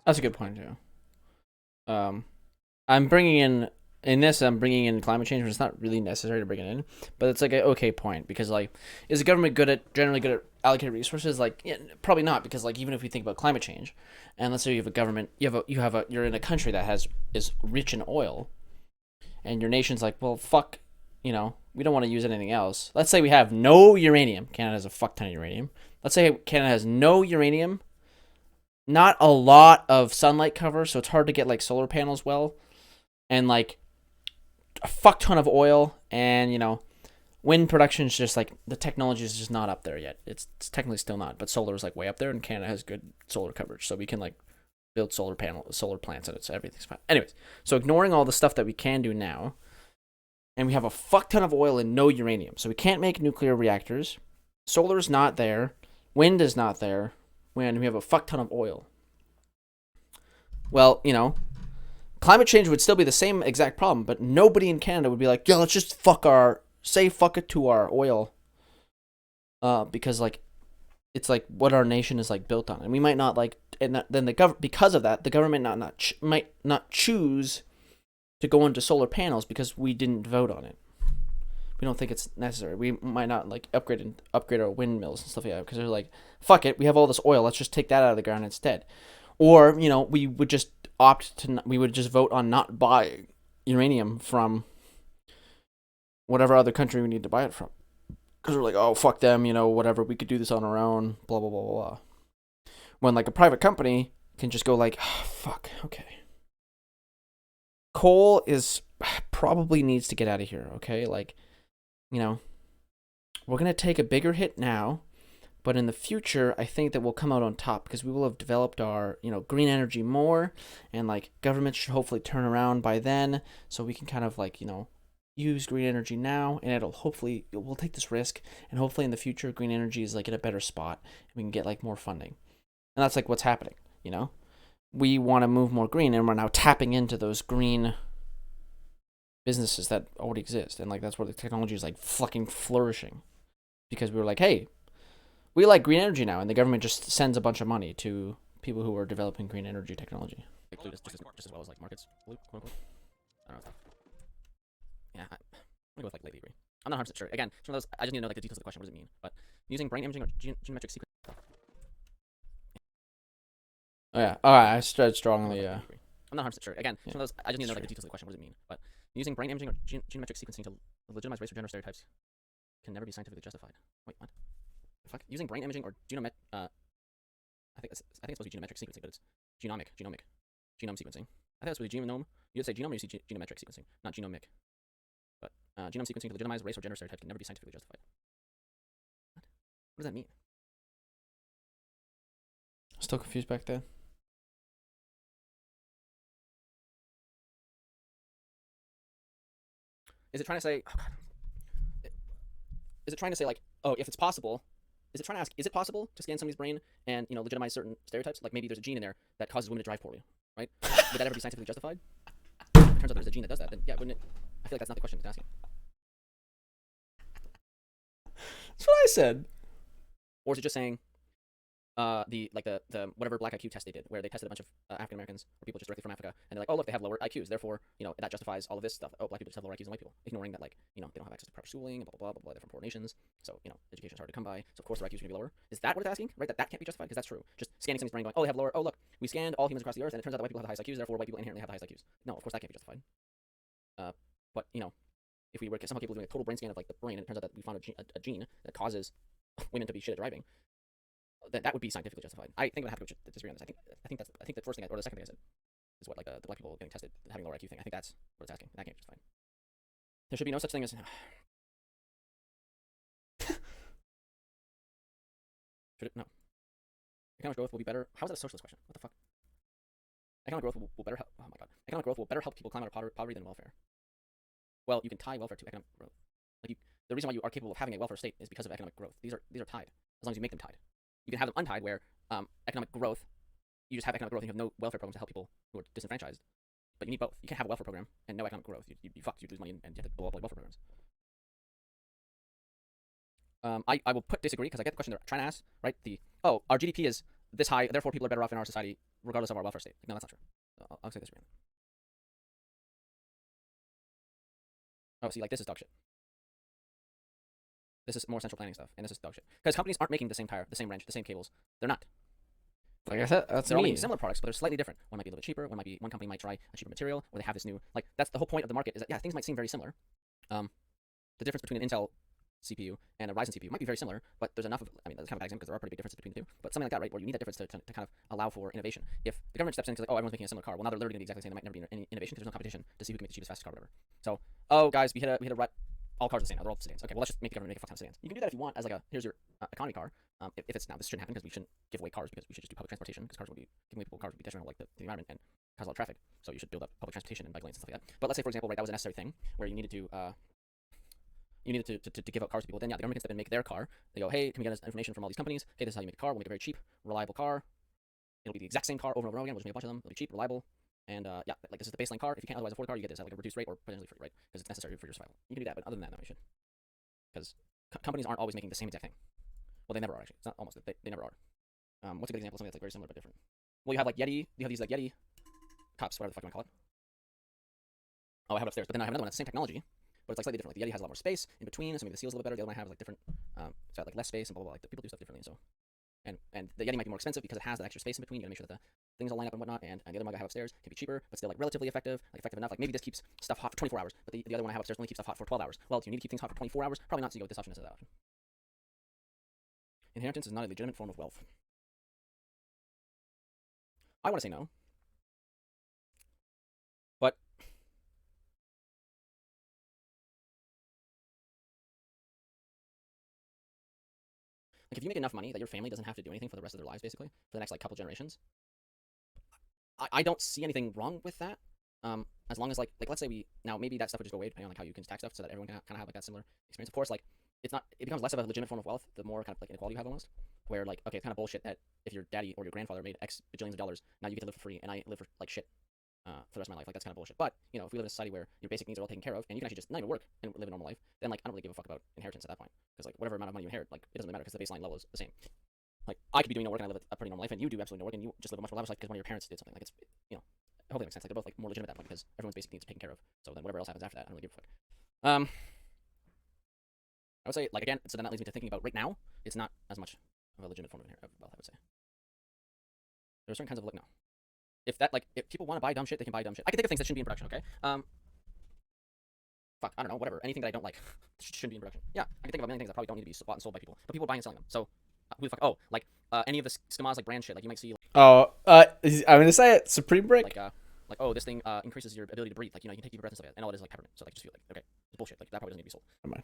That's a good point too. I'm bringing in climate change, but it's not really necessary to bring it in. But it's like an okay point because, like, is the government generally good at allocating resources? Like, yeah, probably not, because, like, even if we think about climate change, and let's say you have a government, you're in a country that is rich in oil, and your nation's like, well, fuck, we don't want to use anything else. Let's say we have no uranium. Canada has a fuck ton of uranium. Let's say Canada has no uranium, not a lot of sunlight cover, so it's hard to get, like, solar panels well, and, like, a fuck ton of oil, and, wind production is just, like, the technology is just not up there yet. It's technically still not, but solar is, like, way up there, and Canada has good solar coverage, so we can, like, build solar plants, and everything's fine. Anyways, so ignoring all the stuff that we can do now, and we have a fuck ton of oil and no uranium, so we can't make nuclear reactors. Solar's not there. Wind is not there. When we have a fuck ton of oil. Well, climate change would still be the same exact problem, but nobody in Canada would be like, yo, let's just fuck it to our oil. Because, like, it's like what our nation is, like, built on, and we might not, like, and then because of that, the government might not choose to go into solar panels because we didn't vote on it. We don't think it's necessary. We might not, like, upgrade our windmills and stuff like that because they're like, fuck it, we have all this oil, let's just take that out of the ground instead. Or, we would just vote on not buying uranium from whatever other country we need to buy it from. Because we're like, oh, fuck them, whatever, we could do this on our own, blah, blah, blah, blah. When, like, a private company can just go like, oh, fuck, okay. Coal probably needs to get out of here, okay? Like, we're going to take a bigger hit now, but in the future, I think that we'll come out on top because we will have developed our, green energy more, and, like, government should hopefully turn around by then, so we can kind of, like, use green energy now, and we'll take this risk, and hopefully in the future, green energy is, like, in a better spot, and we can get, like, more funding. And that's, like, what's happening, We want to move more green, and we're now tapping into those green businesses that already exist, and, like, that's where the technology is, like, fucking flourishing, because we were like, hey, we like green energy now, and the government just sends a bunch of money to people who are developing green energy technology. Just as well as, like, markets, quote unquote. I don't know. Yeah, I'm gonna go with, like, lately agree. I'm not 100% sure. Again, it's one of those, I just need to know, like, the details of the question. What does it mean? But using brain imaging or geometric sequence. Oh yeah, all right. I said strongly. I'm not 100% sure. Again, it's one of those, I just need to know, like, the details of the question. What does it mean? But using brain imaging or geometric sequencing to legitimize race or gender stereotypes can never be scientifically justified. Wait, what? The fuck? Using brain imaging or I think it's supposed to be genometric sequencing, but it's genome sequencing. I think it's really genome. You would say genome, or you see genometric sequencing, not genomic. But Genome sequencing to legitimize race or gender stereotypes can never be scientifically justified. What does that mean? Still confused back then. Is it trying to say? Oh God. Is it trying to say like, oh, if it's possible? Is it trying to ask, is it possible to scan somebody's brain and legitimize certain stereotypes? Like maybe there's a gene in there that causes women to drive poorly, right? Would that ever be scientifically justified? If it turns out there's a gene that does that, then yeah, wouldn't it? I feel like that's not the question it's asking. That's what I said. Or is it just saying, the whatever black IQ test they did, where they tested a bunch of African Americans or people just directly from Africa, and they're like, oh look, they have lower IQs, therefore that justifies all of this stuff. Oh, black people just have lower IQs than white people, ignoring that like they don't have access to proper schooling, and blah blah blah blah blah. They're from poor nations, so education is hard to come by. So of course their IQs are gonna be lower. Is that what it's asking? Right? That can't be justified because that's true. Just scanning somebody's brain, going, oh they have lower. Oh look, we scanned all humans across the earth, and it turns out that white people have the highest IQs, therefore white people inherently have the highest IQs. No, of course that can't be justified. But if we were somehow capable of doing a total brain scan of like the brain, and it turns out that we found a gene that causes women to be shit at driving, that would be scientifically justified. I think I'm gonna have to disagree on this. I think the first thing or the second thing I said is what like the black people getting tested having lower IQ thing. I think that's what it's asking. That can't be justified. There should be no such thing as should it? No. Economic growth will be better. How is that a socialist question? What the fuck? Economic growth will better help. Oh my god. Economic growth will better help people climb out of poverty than welfare. Well, you can tie welfare to economic growth. Like the reason why you are capable of having a welfare state is because of economic growth. These are tied as long as you make them tied. You can have them untied where economic growth, you just have economic growth and you have no welfare programs to help people who are disenfranchised. But you need both. You can't have a welfare program and no economic growth. You'd be fucked. You'd lose money and you have to blow up like welfare programs. I will put disagree because I get the question they're trying to ask, right? Our GDP is this high, therefore people are better off in our society regardless of our welfare state. No, that's not true. I'll say this again. Oh, see, like this is dog shit. This is more central planning stuff, and this is dog shit. Because companies aren't making the same tire, the same wrench, the same cables. They're not. Like I said, that's they're all making similar products, but they're slightly different. One might be a little bit cheaper. One company might try a cheaper material, or they have this new that's the whole point of the market is that yeah, things might seem very similar. The difference between an Intel CPU and a Ryzen CPU might be very similar, but there's enough of that's kind of a bad example because there are pretty big differences between the two. But something like that, right, where you need that difference to kind of allow for innovation. If the government steps in and says, oh, everyone's making a similar car, well now they're literally going to be exactly the same. There might never be any innovation because there's no competition to see who can make the cheapest, fastest car, whatever. So, oh guys, we hit a rut. All cars are the same now. They're all sedans. Okay, well let's just make the government make a fuck ton of sedans. You can do that if you want as like here's your economy car. If it's now this shouldn't happen because we shouldn't give away cars because we should just do public transportation because giving away people cars would be detrimental like the environment and cause a lot of traffic. So you should build up public transportation and bike lanes and stuff like that. But let's say for example, right, that was a necessary thing where you needed to give out cars to people. Then yeah, the government can step in and make their car. They go, hey, can we get us information from all these companies? Okay, this is how you make a car. We'll make a very cheap, reliable car. It'll be the exact same car over and over again. We'll just make a bunch of them. It'll be cheap, reliable. And yeah, like this is the baseline car. If you can't otherwise afford a car, you get this at like a reduced rate or potentially free, right? Because it's necessary for your survival. You can do that, but other than that, no, you should. Because companies aren't always making the same exact thing. Well, they never are actually. It's not almost. They never are. What's a good example of something that's like very similar but different? Well, you have like Yeti. You have these like Yeti cups, whatever the fuck you want to call it. Oh, I have it upstairs. But then I have another one that's the same technology, but it's like slightly different. Like the Yeti has a lot more space in between, so maybe the seal's a little bit better. The other one I have like different. It's got like less space and blah blah blah. Like people do stuff differently, so. And the Yeti might be more expensive because it has that extra space in between. You gotta make sure that the things all line up and whatnot. And the other mug I have upstairs can be cheaper, but still like relatively effective, like effective enough. Like maybe this keeps stuff hot for 24 hours, but the other one I have upstairs only keeps stuff hot for 12 hours. Well, do you need to keep things hot for 24 hours? Probably not. So you go with this option instead of that option. Inheritance is not a legitimate form of wealth. I want to say no, but like if you make enough money that your family doesn't have to do anything for the rest of their lives, basically for the next like couple generations, I don't see anything wrong with that. As long as like let's say maybe that stuff would just go away depending on like how you can tax stuff so that everyone can kind of have like that similar experience. Of course, like it becomes less of a legitimate form of wealth the more kind of like inequality you have almost. Where like okay, it's kind of bullshit that if your daddy or your grandfather made X bajillions of dollars, now you get to live for free and I live for like shit for the rest of my life. Like that's kind of bullshit. But if we live in a society where your basic needs are all taken care of and you can actually just not even work and live a normal life, then like I don't really give a fuck about inheritance at that point because like whatever amount of money you inherit, like it doesn't matter because the baseline level is the same. Like I could be doing no work and I live a pretty normal life, and you do absolutely no work and you just live a much more lavish life because one of your parents did something. Like it's hopefully it makes sense. Like they're both like more legitimate at that point because everyone's basic needs are taken care of. So then whatever else happens after that, I don't really give a fuck. I would say like again, so then that leads me to thinking about right now, it's not as much of a legitimate form of wealth, I would say. There are certain kinds of no. If people want to buy dumb shit, they can buy dumb shit. I can think of things that shouldn't be in production, okay? Fuck, I don't know, whatever. Anything that I don't like shouldn't be in production. Yeah, I can think of a million things that probably don't need to be bought and sold by people, but people are buying and selling them. So, who the fuck? Oh, like any of the Skamaz like brand shit, like you might see. I'm gonna say it. Supreme Brick. Like like, oh, this thing increases your ability to breathe. Like, you know, you can take deeper breaths and stuff like that. And all it is like peppermint. So like, just feel like, okay, it's bullshit. Like that probably doesn't need to be sold. Never mind.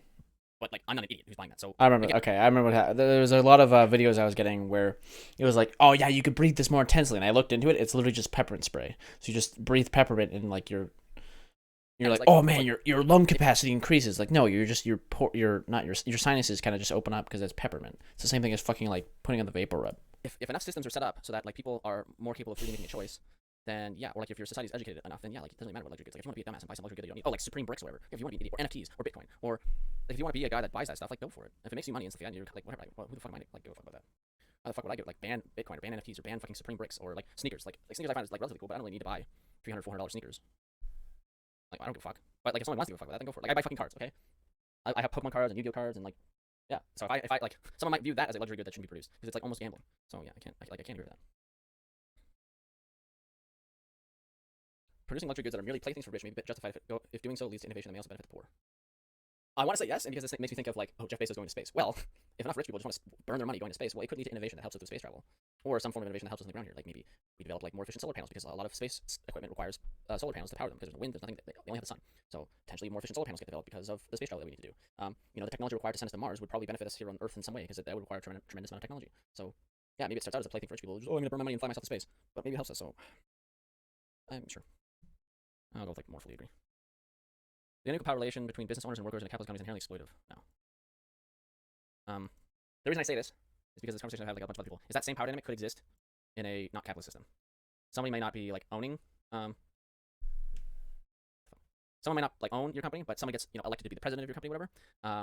But like, I'm not an idiot who's buying that. So I remember. again, Okay, I remember what happened. There was a lot of videos I was getting where it was like, oh yeah, you could breathe this more intensely, and I looked into it. It's literally just peppermint spray. So you just breathe peppermint, and like you're like, oh man, your lung capacity increases. Like no, you're just your sinuses kind of just open up because it's peppermint. It's the same thing as fucking like putting on the vapor rub. if enough systems are set up so that like people are more capable of freely making a choice, then yeah, or like if your society's educated enough, then yeah, like it doesn't matter what luxury goods. Like if you want to be a dumbass and buy some luxury good that you don't need, oh like Supreme bricks or whatever. If you want to be an idiot, or NFTs or Bitcoin, or like, if you want to be a guy that buys that stuff, like go for it. If it makes you money and stuff like that, you're like whatever. Like, well, who the fuck am I? Like, give a fuck about that. How the fuck would I get like ban Bitcoin or ban NFTs or ban fucking Supreme bricks or like sneakers? Like sneakers I find is like relatively cool, but I don't really need to buy $300, $400 sneakers. Like I don't give a fuck. But like if someone wants to give a fuck about that, then go for it. Like I buy fucking cards, okay? I have Pokemon cards and Yu-Gi-Oh cards and like yeah. So if I like someone might view that as a luxury good that shouldn't be produced because it's like almost gambling. So yeah, I can't agree with that. Producing luxury goods that are merely playthings for rich may be justified if doing so leads to innovation that may also benefit the poor. I want to say yes, and because this makes me think of like, oh, Jeff Bezos going to space. Well, if enough rich people just want to burn their money going to space, well, it could lead to innovation that helps us with space travel, or some form of innovation that helps us on the ground here. Like maybe we develop like more efficient solar panels because a lot of space equipment requires solar panels to power them because there's no wind, there's nothing. They only have the sun. So potentially more efficient solar panels get developed because of the space travel that we need to do. You know, the technology required to send us to Mars would probably benefit us here on Earth in some way because that would require a tremendous amount of technology. So yeah, maybe it starts out as a plaything for rich people. Just, oh, I'm gonna burn my money and fly myself to space, but maybe it helps us. So I'm sure. I'll go with like more fully agree. The unequal power relation between business owners and workers in a capitalist economy is inherently exploitative. No. The reason I say this is because this conversation I've had like a bunch of other people is that same power dynamic could exist in a not capitalist system. Somebody may not be like owning, someone may not like own your company, but somebody gets elected to be the president of your company, whatever,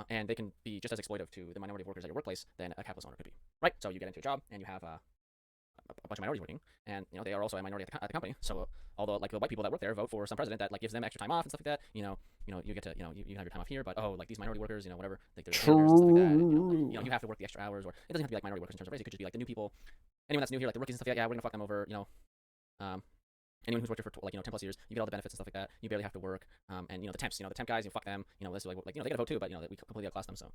and they can be just as exploitive to the minority of workers at your workplace than a capitalist owner could be. Right? So you get into a job and you have a bunch of minorities working, and they are also a minority at the company. So although like the white people that work there vote for some president that like gives them extra time off and stuff like that, you get to you can have your time off here, but oh like these minority workers, whatever, like they're janitors and stuff like that, and, you have to work the extra hours, or it doesn't have to be like minority workers in terms of race. It could just be like the new people, anyone that's new here, like the rookies and stuff like that. Yeah, we're gonna fuck them over, anyone who's worked here for like 10 plus years, you get all the benefits and stuff like that. You barely have to work, and the temps, the temp guys, you fuck them. This is like they get a vote too, but we completely outclass them. So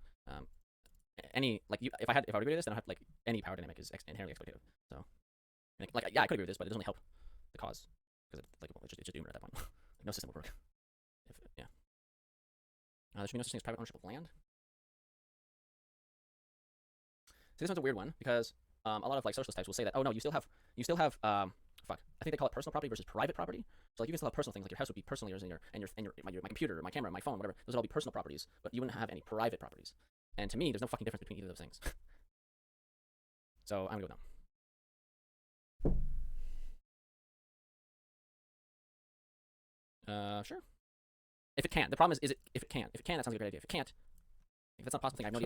any like if I would agree with this, then I have like any power dynamic is inherently exploitative. So. Like yeah, I could agree with this, but it doesn't really help the cause because it's just doomed at that point. Like, no system would work. Yeah. There should be no such thing as private ownership of land. See, this one's a weird one because a lot of like socialist types will say that you still have I think they call it personal property versus private property. So like you can still have personal things, like your house would be personally yours, and my computer, my camera, my phone, whatever. Those would all be personal properties, but you wouldn't have any private properties. And to me, there's no fucking difference between either of those things. So I'm gonna go with no. Sure. If it can. The problem is if it can. If it can, that sounds like a great idea. If it can't, if that's not possible, I have no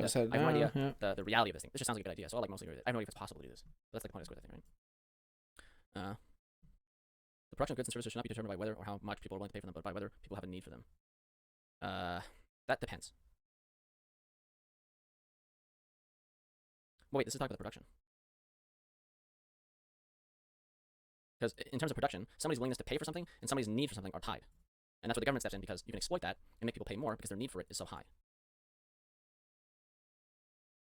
idea. The reality of this thing. This just sounds like a good idea. So I'll like mostly agree with it. I have no idea if it's possible to do this. But that's like the point of this thing, right? The production of goods and services should not be determined by whether or how much people are willing to pay for them, but by whether people have a need for them. That depends. Well, wait, this is talking about the production. Because in terms of production, somebody's willingness to pay for something and somebody's need for something are tied. And that's where the government steps in because you can exploit that and make people pay more because their need for it is so high.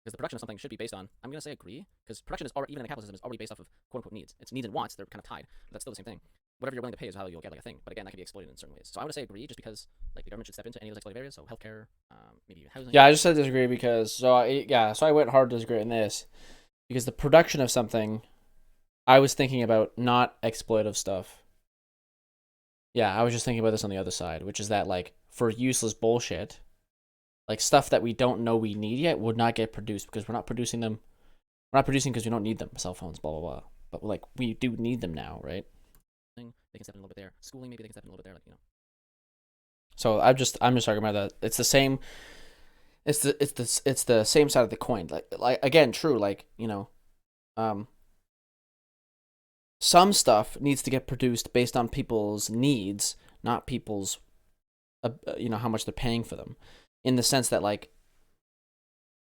Because the production of something should be based on, I'm going to say agree, because production is already, even in the capitalist system, is already based off of quote-unquote needs. It's needs and wants, they're kind of tied, but that's still the same thing. Whatever you're willing to pay is how you'll get like a thing, but again, that can be exploited in certain ways. So I would say agree just because like the government should step into any of those exploitative areas, so healthcare, maybe even housing. Yeah, I just said disagree because, so I went hard to disagree on this, because the production of something, I was thinking about not exploitive stuff. Yeah, I was just thinking about this on the other side, which is that, like, for useless bullshit, like, stuff that we don't know we need yet would not get produced because we're not producing them. We're not producing because we don't need them. Cell phones, blah, blah, blah. But, like, we do need them now, right? They can step in a little bit there. Schooling, maybe they can step in a little bit there, like, So I'm just talking about that. It's the same. It's the same side of the coin. Like again, true. Like, some stuff needs to get produced based on people's needs, not people's, how much they're paying for them. In the sense that, like,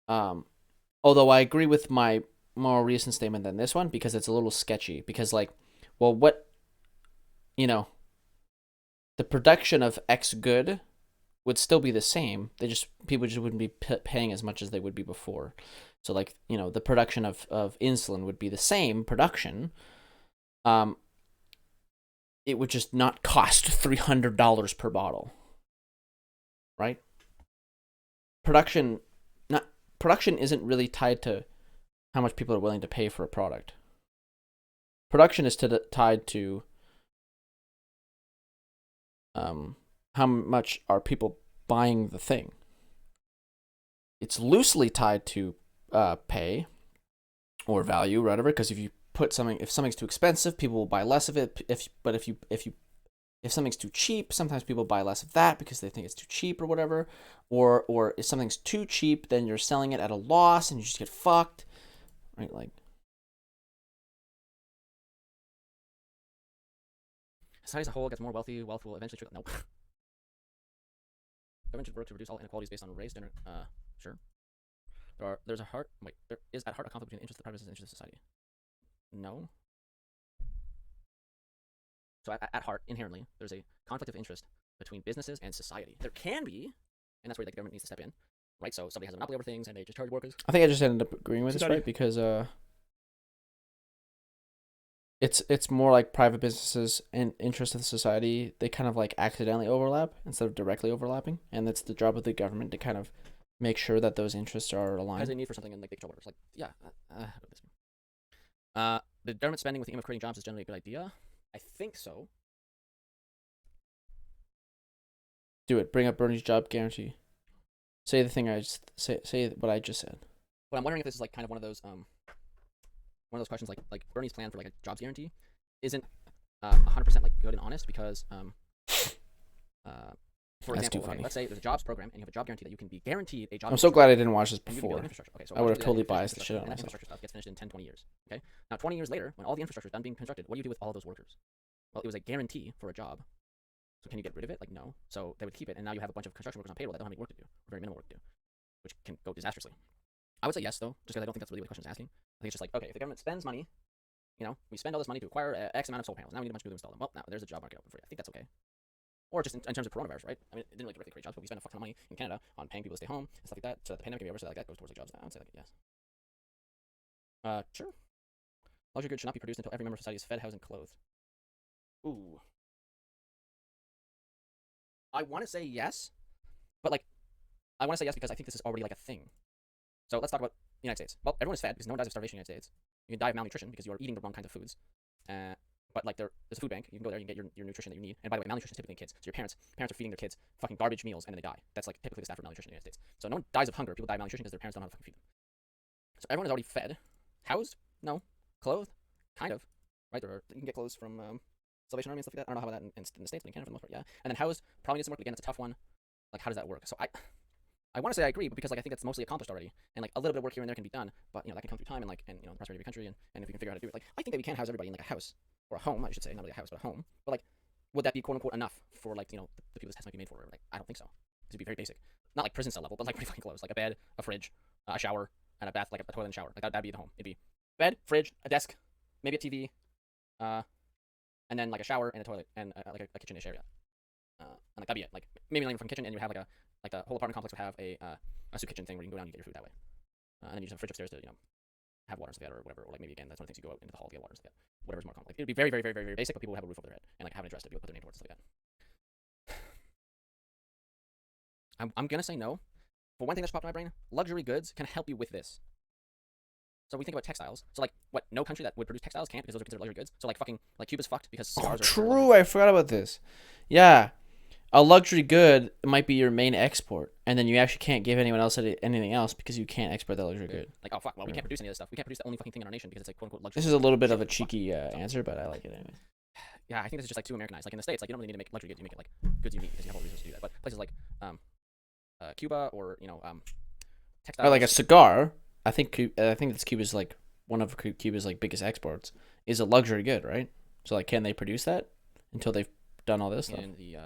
although I agree with my more recent statement than this one because it's a little sketchy. Because, like, well, what, the production of X good would still be the same. People just wouldn't be paying as much as they would be before. So, like, the production of insulin would be the same production. it would just not cost $300 per bottle, right? Production isn't really tied to how much people are willing to pay for a product. Production is tied to how much are people buying the thing. It's loosely tied to pay or value, whatever. Because if something's too expensive, people will buy less of it. If something's too cheap, sometimes people buy less of that because they think it's too cheap or whatever. Or if something's too cheap, then you're selling it at a loss and you just get fucked, right? Like, society as a whole gets more wealthy. Wealth will eventually trickle. No. Government should work to reduce all inequalities based on race, gender. Sure. There is at heart a conflict between the interests of the private business and the interests of society. No. So at heart, inherently, there's a conflict of interest between businesses and society. There can be, and that's where the government needs to step in, right? So somebody has a monopoly over things, and they just charge workers. I think I just ended up agreeing with this, Society. right? Because it's more like private businesses and interests of the society. They kind of like accidentally overlap instead of directly overlapping, and it's the job of the government to kind of make sure that those interests are aligned. Has a need for something, and like they control workers. Like, yeah. The government spending with the aim of creating jobs is generally a good idea. I think so. Do it. Bring up Bernie's job guarantee. Say the thing I just say what I just said. But I'm wondering if this is like kind of one of those questions like Bernie's plan for like a jobs guarantee isn't 100% like good and honest because for That's example, too funny. let's say there's a jobs program and you have a job guarantee that you can be guaranteed a job. I'm so glad I didn't watch this and you can build before. infrastructure. Okay, so I would have eventually totally that biased the shit out of and that myself. infrastructure stuff gets finished in 10, 20 years. Okay, now 20 years later, when all the infrastructure is done being constructed, what do you do with all those workers? Well, it was a guarantee for a job. So can you get rid of it? Like, no. So they would keep it, and now you have a bunch of construction workers on payroll that don't have any work to do, or very minimal work to do, which can go disastrously. I would say yes, though, just because I don't think that's really what the question is asking. I think it's just like, okay, if the government spends money, we spend all this money to acquire X amount of solar panels. Now we need a bunch of people to install them. Well, now there's a job market open for you. I think that's okay. Or just in terms of coronavirus, right? I mean, it didn't really directly create jobs, but we spend a fuck ton of money in Canada on paying people to stay home and stuff like that, so that the pandemic can be over, so that goes towards the jobs. I would say, like, yes. Sure. Luxury goods should not be produced until every member of society is fed, housed, and clothed. Ooh. I want to say yes, but like, I want to say yes because I think this is already like a thing. So let's talk about the United States. Well, everyone is fed because no one dies of starvation in the United States. You can die of malnutrition because you are eating the wrong kinds of foods. But like there's a food bank. You can go there, you can get your nutrition that you need. And by the way, malnutrition is typically in kids. So your parents are feeding their kids fucking garbage meals and then they die. That's like typically the stat for malnutrition in the United States. So no one dies of hunger. People die of malnutrition because their parents don't know how to fucking feed them. So everyone is already fed, housed, no, clothed, kind of, right? You can get clothes from Salvation Army and stuff like that. I don't know how that in the States, but in Canada for the most part, yeah. And then housed probably needs some work. But again, it's a tough one. Like, how does that work? So I want to say I agree, but because like I think that's mostly accomplished already, and like a little bit of work here and there can be done, but that can come through time and like the prosperity of your country, and if we can figure out how to do it, like I think that we can house everybody in like a house or a home, I should say, not really a house but a home. But like, would that be quote unquote enough for like the people this test might be made for? Like, I don't think so. It'd be very basic, not like prison cell level, but like pretty fucking close, like a bed, a fridge, a shower, and a bath, like a toilet and shower. Like that'd be the home. It'd be bed, fridge, a desk, maybe a TV, and then like a shower and a toilet and like a kitchen-ish area. And like that'd be it. Like maybe like from kitchen, and you have like the whole apartment complex would have a soup kitchen thing where you can go down and get your food that way. And then you just have a fridge upstairs to have water and stuff like that or whatever. Or like maybe again that's one of the things you go out into the hall to get water and stuff like that. Whatever's more common. Like, it'd be very very very very very basic, but people would have a roof over their head and like have an address to be able to put their name towards and stuff like that. I'm gonna say no. For one thing that just popped in my brain, luxury goods can help you with this. So we think about textiles. So like, what? No country that would produce textiles can't because those are considered luxury goods. So like fucking like Cuba's fucked because cigars are true. I forgot about this. Yeah, a luxury good might be your main export, and then you actually can't give anyone else anything else because you can't export that luxury good. Like, oh fuck, well we can't produce any of this stuff. We can't produce the only fucking thing in our nation because it's like quote unquote luxury. This is a little bit of a cheeky answer, but I like it anyway. Yeah, I think this is just like too Americanized. Like in the States, like you don't really need to make luxury goods. You make it like goods you need because you have all the resources to do that. But places like Cuba or textiles. Or like a cigar. I think this Cuba's like one of Cuba's like biggest exports is a luxury good, right? So like, can they produce that until they've done all this stuff? And the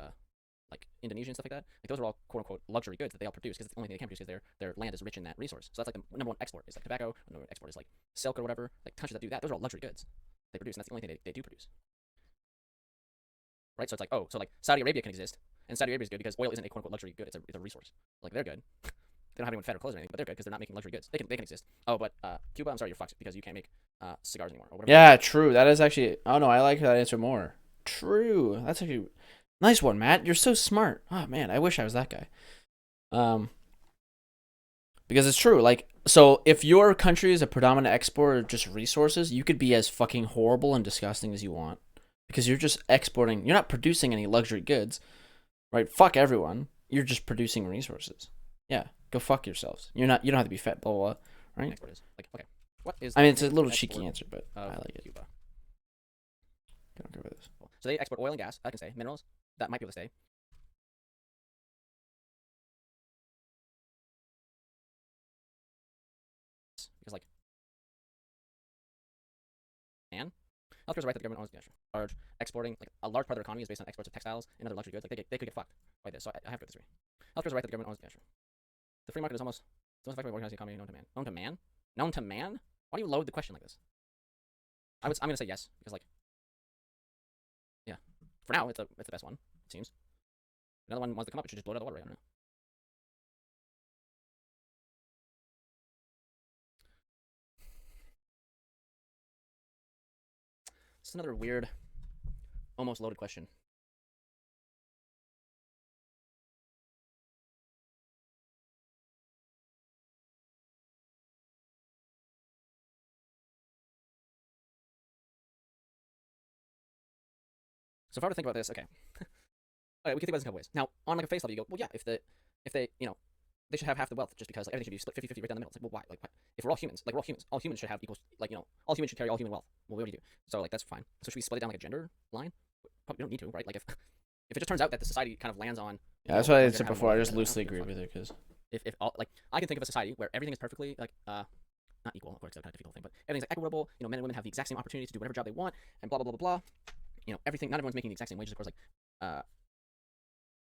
like Indonesia and stuff like that. Like those are all quote unquote luxury goods that they all produce because it's the only thing they can produce because their land is rich in that resource. So that's like the number one export is like tobacco. Number one export is like silk or whatever. Like countries that do that, those are all luxury goods they produce, and that's the only thing they do produce. Right? So it's like, oh, so like Saudi Arabia can exist, and Saudi Arabia is good because oil isn't a quote unquote luxury good. It's a resource. Like they're good. They don't have anyone fed or clothes or anything, but they're good because they're not making luxury goods. They can exist. Oh, but Cuba, I'm sorry, you're fucked because you can't make cigars anymore or whatever. Yeah, true. That is actually. Oh no, I like that answer more. true. That's actually nice one, Matt. You're so smart. Oh man, I wish I was that guy. Because it's true. Like, so if your country is a predominant exporter of just resources, you could be as fucking horrible and disgusting as you want because you're just exporting. You're not producing any luxury goods, right? Fuck everyone. You're just producing resources. Yeah, go fuck yourselves. You're not. You don't have to be fat, blah blah, blah, right? Export is like, okay, what is? I mean, it's a the little export cheeky answer, but I of like it. Cuba? I don't care about this. So they export oil and gas. I can say minerals that might be able to stay. Because like, and healthcare is a right that the government owns. Yeah, sure. Large exporting, like a large part of their economy is based on exports of textiles and other luxury goods. Like they could get fucked by this. So I have to disagree. Healthcare is a right that the government owns. Yeah, sure. The free market is almost the most effective way of organizing the economy known to man. Known to man? Known to man? Why do you load the question like this? I'm gonna say yes because like, yeah, for now it's the best one. It seems. Another one wants to come up. It should just blow it out of the water. Right? I don't know. This is another weird, almost loaded question. So if I were to think about this, okay, okay, we can think about this in a couple ways. Now, on like a face level, you go, well, yeah, if they, you know, they should have half the wealth just because like everything should be split 50-50 right down the middle. It's like, well, why? Like, what? If we're all humans, like we're all humans, all humans should have equal, like, you know, all humans should carry all human wealth. Well, we already do. So like that's fine. So should we split it down like a gender line? Probably don't need to, right? Like if it just turns out that the society kind of lands on. Yeah, that's what I said before. I just loosely agree with it because if all like I can think of a society where everything is perfectly like not equal, of course, it's a kind of difficult thing, but everything's like equitable. You know, men and women have the exact same opportunity to do whatever job they want, and blah blah blah blah blah. You know, everything. Not everyone's making the exact same wages, of course. Like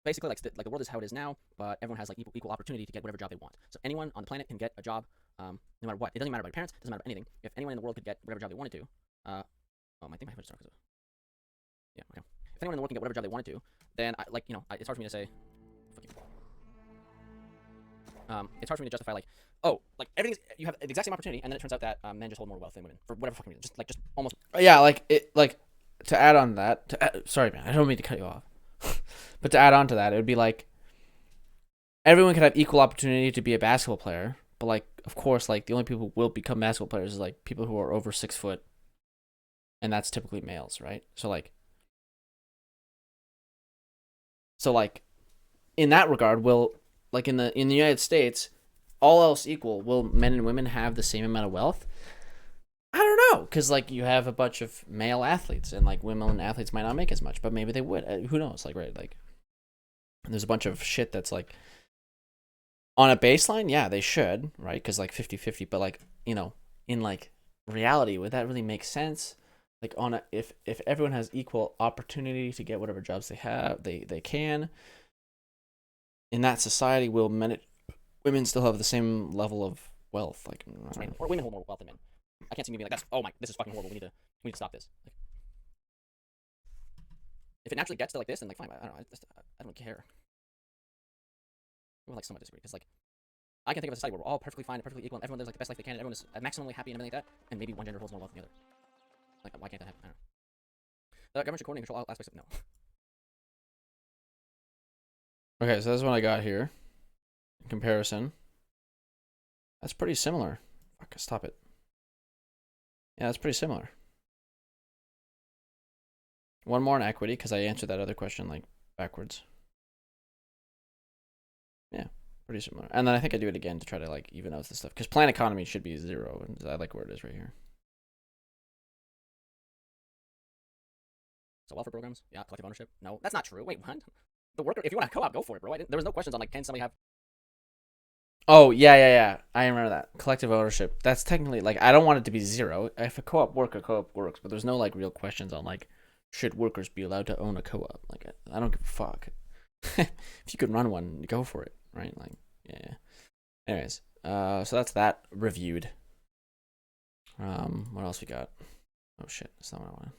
basically like the world is how it is now, but everyone has like equal opportunity to get whatever job they want. So anyone on the planet can get a job, no matter what. It doesn't matter about your parents. It doesn't matter about anything. If anyone in the world could get whatever job they wanted to, oh, I think my head started. Yeah, okay. If anyone in the world can get whatever job they wanted to, then it's hard for me to say. It's hard for me to justify like, oh, like everything's you have the exact same opportunity, and then it turns out that men just hold more wealth than women for whatever fucking reason. Just almost. yeah, like it like to add on that. Sorry, man, I don't mean to cut you off. But to add on to that, it would be like everyone could have equal opportunity to be a basketball player, but like of course, like the only people who will become basketball players is like people who are over 6 foot, and that's typically males, right? So like in that regard, will like in the United States, all else equal, will men and women have the same amount of wealth? I don't know, because like you have a bunch of male athletes, and like women athletes might not make as much, but maybe they would. Who knows? Like, right? Like, there's a bunch of shit that's like on a baseline. Yeah, they should, right? Because like 50-50, but like you know, in like reality, would that really make sense? Like if everyone has equal opportunity to get whatever jobs they have, they can. In that society, will women still have the same level of wealth? Like, or women hold more wealth than men. I can't see me being like, this is fucking horrible. We need to stop this. Like, if it naturally gets to like this, then like fine. I don't know. I don't care. We'll like somewhat disagree because like I can think of a society where we're all perfectly fine, and perfectly equal, and everyone lives like the best life they can, and everyone is maximally happy and everything like that, and maybe one gender holds more wealth than the other. Like, why can't that happen? I don't know. The government should coordinate and control all aspects of no. Okay, so that's what I got here. In comparison, that's pretty similar. Fuck, stop it. Yeah, that's pretty similar. One more on equity, because I answered that other question like backwards. Yeah, pretty similar. And then I think I do it again to try to like even out this stuff, because planned economy should be 0, and I like where it is right here. So welfare programs, yeah, collective ownership. No, that's not true. Wait, what? The worker, if you want a co-op, go for it, bro. There was no questions on like, can somebody have? Oh yeah. I remember that collective ownership. That's technically like I don't want it to be 0. If a co-op works, but there's no like real questions on like should workers be allowed to own a co-op? Like I don't give a fuck. If you could run one, go for it, right? Like yeah. Anyways, so that's that reviewed. What else we got? Oh shit, that's not what I wanted.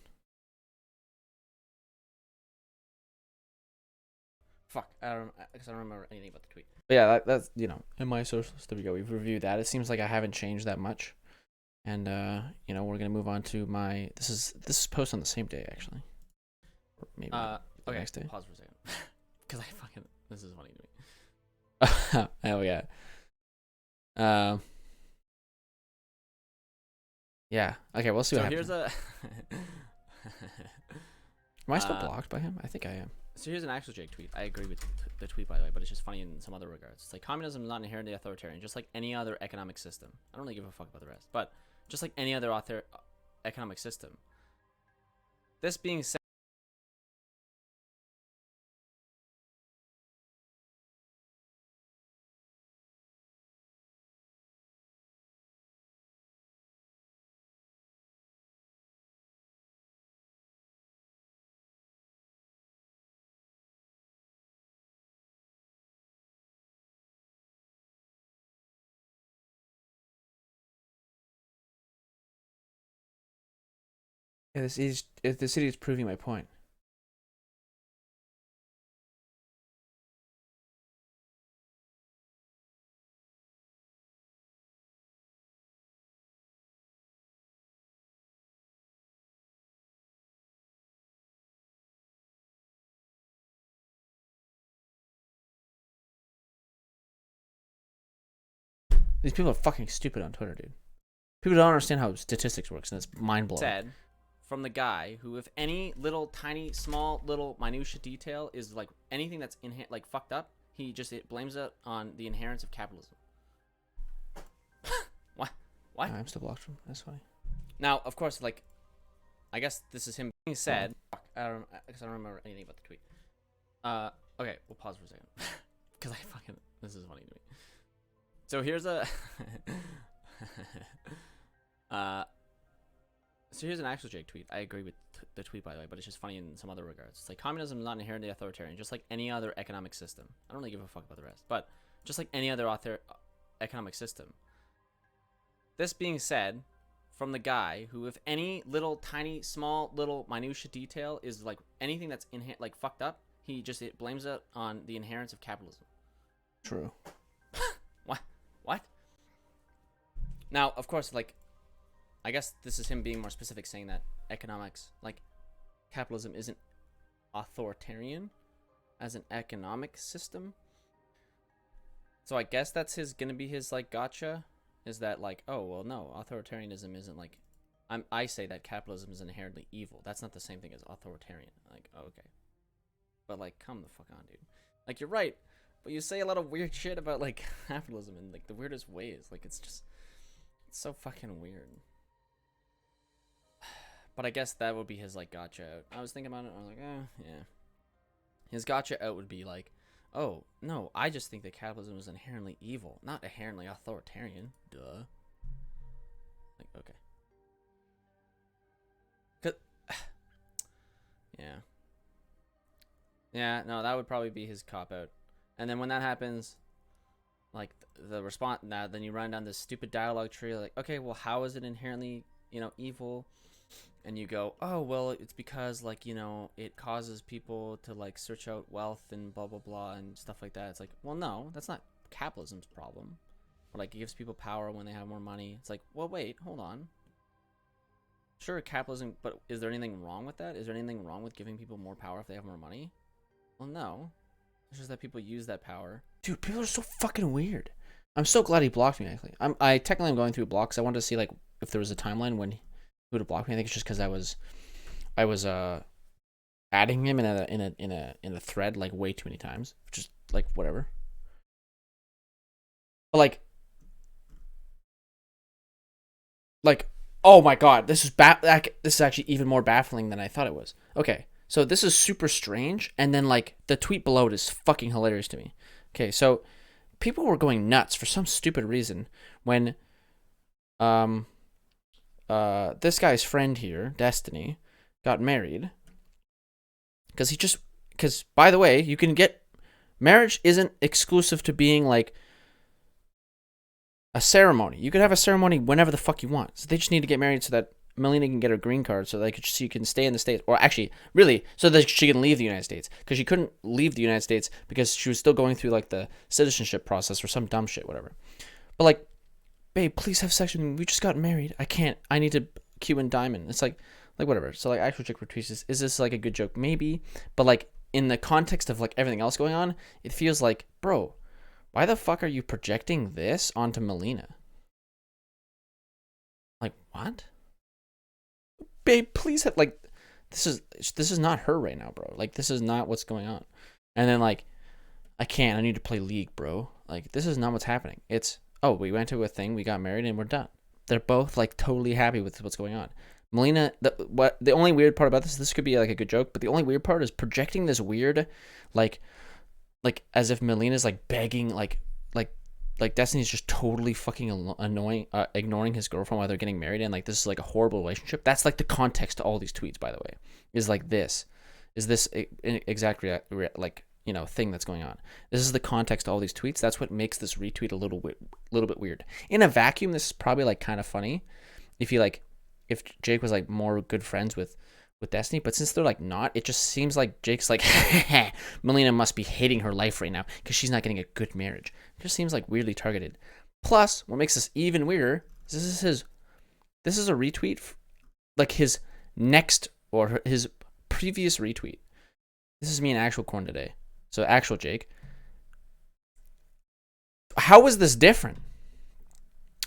Fuck, I don't remember anything about the tweet. But yeah, that's you know, in my socials. There we go. We've reviewed that. It seems like I haven't changed that much, and you know, we're gonna move on to my. This is post on the same day actually. Or maybe Okay. the next day. Pause for a second. Because this is funny to me. Oh yeah. Um. Yeah. Okay. We'll see So what here's happens. Am I still blocked by him? I think I am. So here's an actual Jake tweet. I agree with the tweet, by the way, but it's just funny in some other regards. It's like communism is not inherently authoritarian, just like any other economic system. I don't really give a fuck about the rest, but just like any other economic system. This being said, Yeah, the city is proving my point. These people are fucking stupid on Twitter, dude. People don't understand how statistics works, and it's mind blowing. said from the guy who, if any little tiny, small, little minutia detail is like anything that's like fucked up, he just blames it on the inherence of capitalism. What? I'm still blocked from. That's funny. Now, of course, like, I guess this is him being said. I don't remember anything about the tweet. Okay, we'll pause for a second because this is funny to me. So here's a so here's an actual Jake tweet. I agree with the tweet, by the way, but it's just funny in some other regards. It's like communism is not inherently authoritarian, just like any other economic system. I don't really give a fuck about the rest, but just like any other economic system. This being said, from the guy who, if any little tiny, small, little minutia detail is like anything that's like fucked up, he just blames it on the inherence of capitalism. True. What? Now, of course, like, I guess this is him being more specific, saying that economics, like, capitalism isn't authoritarian as an economic system. So I guess that's gonna be his, like, gotcha, is that, like, oh, well, no, authoritarianism isn't, like, I say that capitalism is inherently evil. That's not the same thing as authoritarian. Like, oh, okay. But, like, come the fuck on, dude. Like, you're right. But you say a lot of weird shit about, like, capitalism in, like, the weirdest ways. Like, it's so fucking weird. But I guess that would be his, like, gotcha out. I was thinking about it, I was like, yeah. His gotcha out would be like, oh, no, I just think that capitalism is inherently evil, not inherently authoritarian. Duh. Like, okay. Yeah. Yeah, no, that would probably be his cop-out. And then when that happens, like, the response, then you run down this stupid dialogue tree, like, okay, well, how is it inherently, evil? And you go, oh, well, it's because, like, it causes people to, like, search out wealth and blah, blah, blah, and stuff like that. It's like, well, no, that's not capitalism's problem. Or, like, it gives people power when they have more money. It's like, well, wait, hold on. Sure, capitalism, but is there anything wrong with that? Is there anything wrong with giving people more power if they have more money? Well, no. It's just that people use that power. Dude, people are so fucking weird. I'm so glad he blocked me, actually. I technically am going through blocks. I wanted to see, like, if there was a timeline when he would have blocked me. I think it's just because I was adding him in a thread, like, way too many times. Just, like, whatever. But, like, oh my god, this is actually even more baffling than I thought it was. Okay, so this is super strange, and then, like, the tweet below it is fucking hilarious to me. Okay, so people were going nuts for some stupid reason when this guy's friend here, Destiny, got married. Because by the way, marriage isn't exclusive to being, like, a ceremony. You could have a ceremony whenever the fuck you want. So they just need to get married so that Melina can get her green card so she can stay in the States. Or actually, really, so that she can leave the United States. Because she couldn't leave the United States because she was still going through, like, the citizenship process or some dumb shit, whatever. But, like, babe, please have sex with me. We just got married. I can't. I need to cue in Diamond. It's like, like whatever. So like actual Jake retweets this. Is this like a good joke? Maybe, but like in the context of like everything else going on, it feels like, bro, why the fuck are you projecting this onto Melina? Like what? Babe, please have, like, this is not her right now, bro. Like this is not what's going on. And then like, I need to play League, bro. Like this is not what's happening. It's, oh, we went to a thing, we got married, and we're done. They're both like totally happy with what's going on. Melina, the only weird part about this could be like a good joke, but the only weird part is projecting this weird, like as if Melina's like begging, like Destiny's just totally fucking annoying, ignoring his girlfriend while they're getting married, and like this is like a horrible relationship. That's like the context to all these tweets, by the way, is like this exact like, you know, thing that's going on. This is the context to all these tweets. That's what makes this retweet a little bit weird. In a vacuum, this is probably like kind of funny if Jake was like more good friends with Destiny, but since they're like not, it just seems like Jake's like, Melina must be hating her life right now because she's not getting a good marriage. It just seems like weirdly targeted. Plus, what makes this even weirder is this is a retweet, like his next or his previous retweet. This is me and actual Corn today. So actual Jake. How is this different?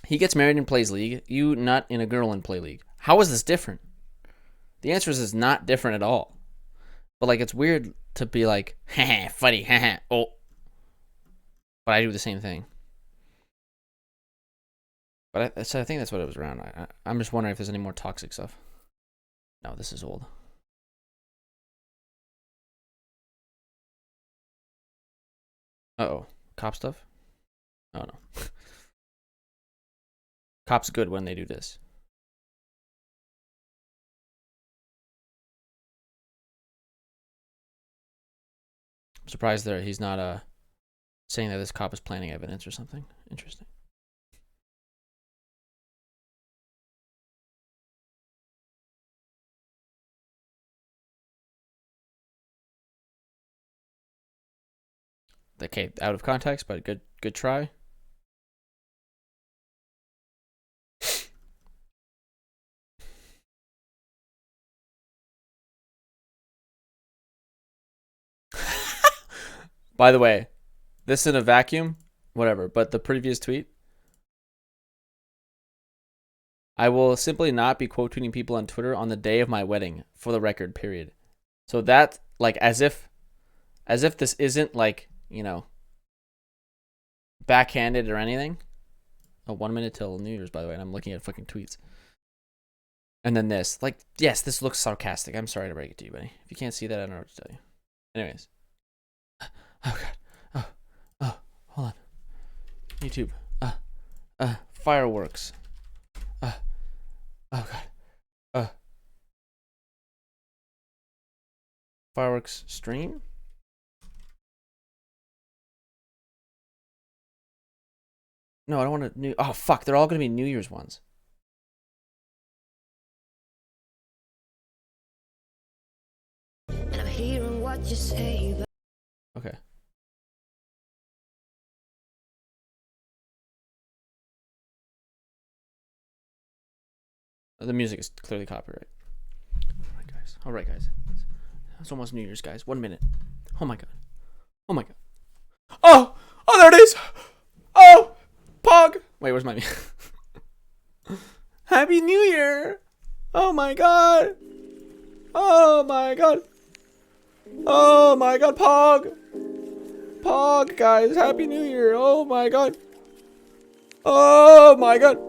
He gets married and plays League. You nut in a girl and play League. How is this different? The answer is it's not different at all. But like it's weird to be like, haha, funny, haha, oh. But I do the same thing. But I think that's what it was around. I'm just wondering if there's any more toxic stuff. No, this is old. Uh-oh. Cop stuff? Oh, no. Cop's good when they do this. I'm surprised that he's not saying that this cop is planting evidence or something. Interesting. Okay, out of context, but good try. By the way, this in a vacuum, whatever, but the previous tweet, I will simply not be quote tweeting people on Twitter on the day of my wedding, for the record, period. So that, like, as if this isn't like, you know, backhanded or anything. Oh, 1 minute till New Year's, by the way, and I'm looking at fucking tweets. And then this, like, yes, this looks sarcastic. I'm sorry to break it to you, buddy. If you can't see that, I don't know what to tell you. Anyways. Oh god. Oh, hold on. YouTube. Fireworks. Oh god. Fireworks stream? No, I don't want to oh fuck, they're all gonna be New Year's ones. And I'm hearing what you say. Okay. The music is clearly copyright. All right, guys. It's almost New Year's, guys. 1 minute. Oh my god. Oh my god. Oh, there it is. Oh, Pog. Wait, where's my? Happy New Year. Oh my god. Oh my god. Oh my god, Pog. Pog, guys. Happy New Year. Oh my god. Oh my god.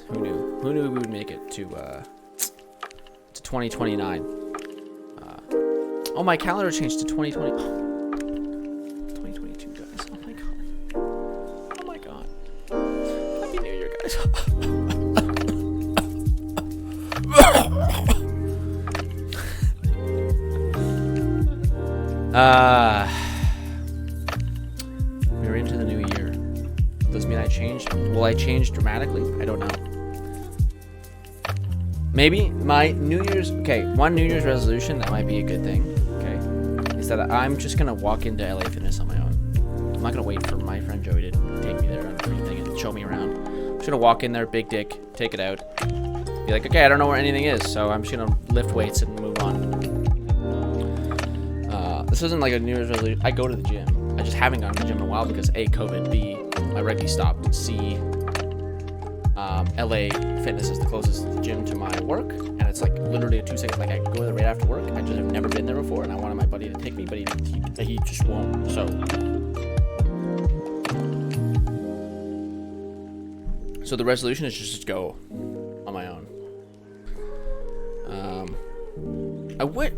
Who knew? Who knew we would make it to 2029? Oh, my calendar changed to 2020. 2022, guys. Oh my god. Oh my god. Happy New Year, guys. We're into the new year. Does mean I changed? Will I change dramatically? I don't know. Maybe my New Year's... Okay, one New Year's resolution, that might be a good thing, okay, is that I'm just going to walk into LA Fitness on my own. I'm not going to wait for my friend Joey to take me there and everything and show me around. I'm just going to walk in there, big dick, take it out, be like, okay, I don't know where anything is, so I'm just gonna lift weights and move on. This isn't like a New Year's resolution. I go to the gym. I just haven't gone to the gym in a while because A, COVID, B, my rugby stopped, C, LA Fitness is the closest gym to my work, and it's like literally a 2-second, like I go there right after work. I just have never been there before, and I wanted my buddy to take me, but he just won't. So the resolution is just go on my own.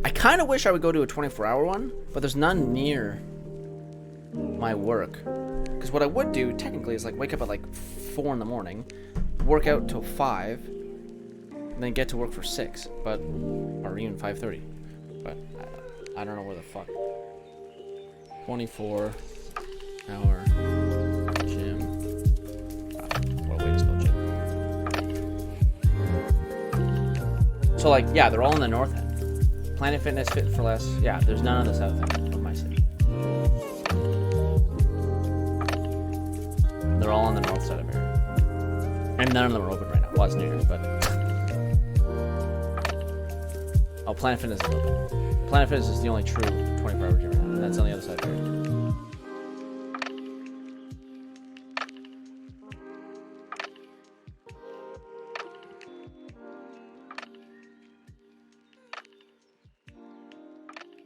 I kind of wish I would go to a 24-hour one, but there's none near my work. Because what I would do technically is like wake up at like 4 in the morning, work out till 5, and then get to work for 6, but or even 5:30. But I don't know where the fuck. 24-hour gym. What a way to spell gym. So like yeah, they're all in the north end. Planet Fitness, Fit for Less. Yeah, there's none on the south end of my city. They're all on the north side of here. And none of them are open right now. Well, it's New Year's, but... Oh, Planet Fitness is open. Planet Fitness is the only true 24-hour gym right now. And that's on the other side of here.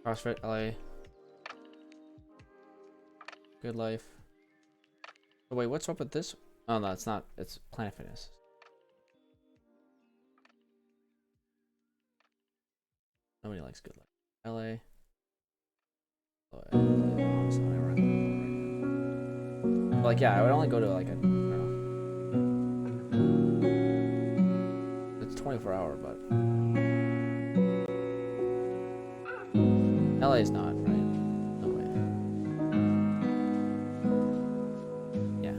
CrossFit, LA. Good Life. Oh, wait, what's up with this? Oh, no, it's not. It's Planet Fitness. Nobody likes Good Life. LA. Oh, honestly, I don't remember. But, like, yeah, I would only go to, like, a... I don't know. It's 24-hour, but... LA is not, right? No way. Yeah.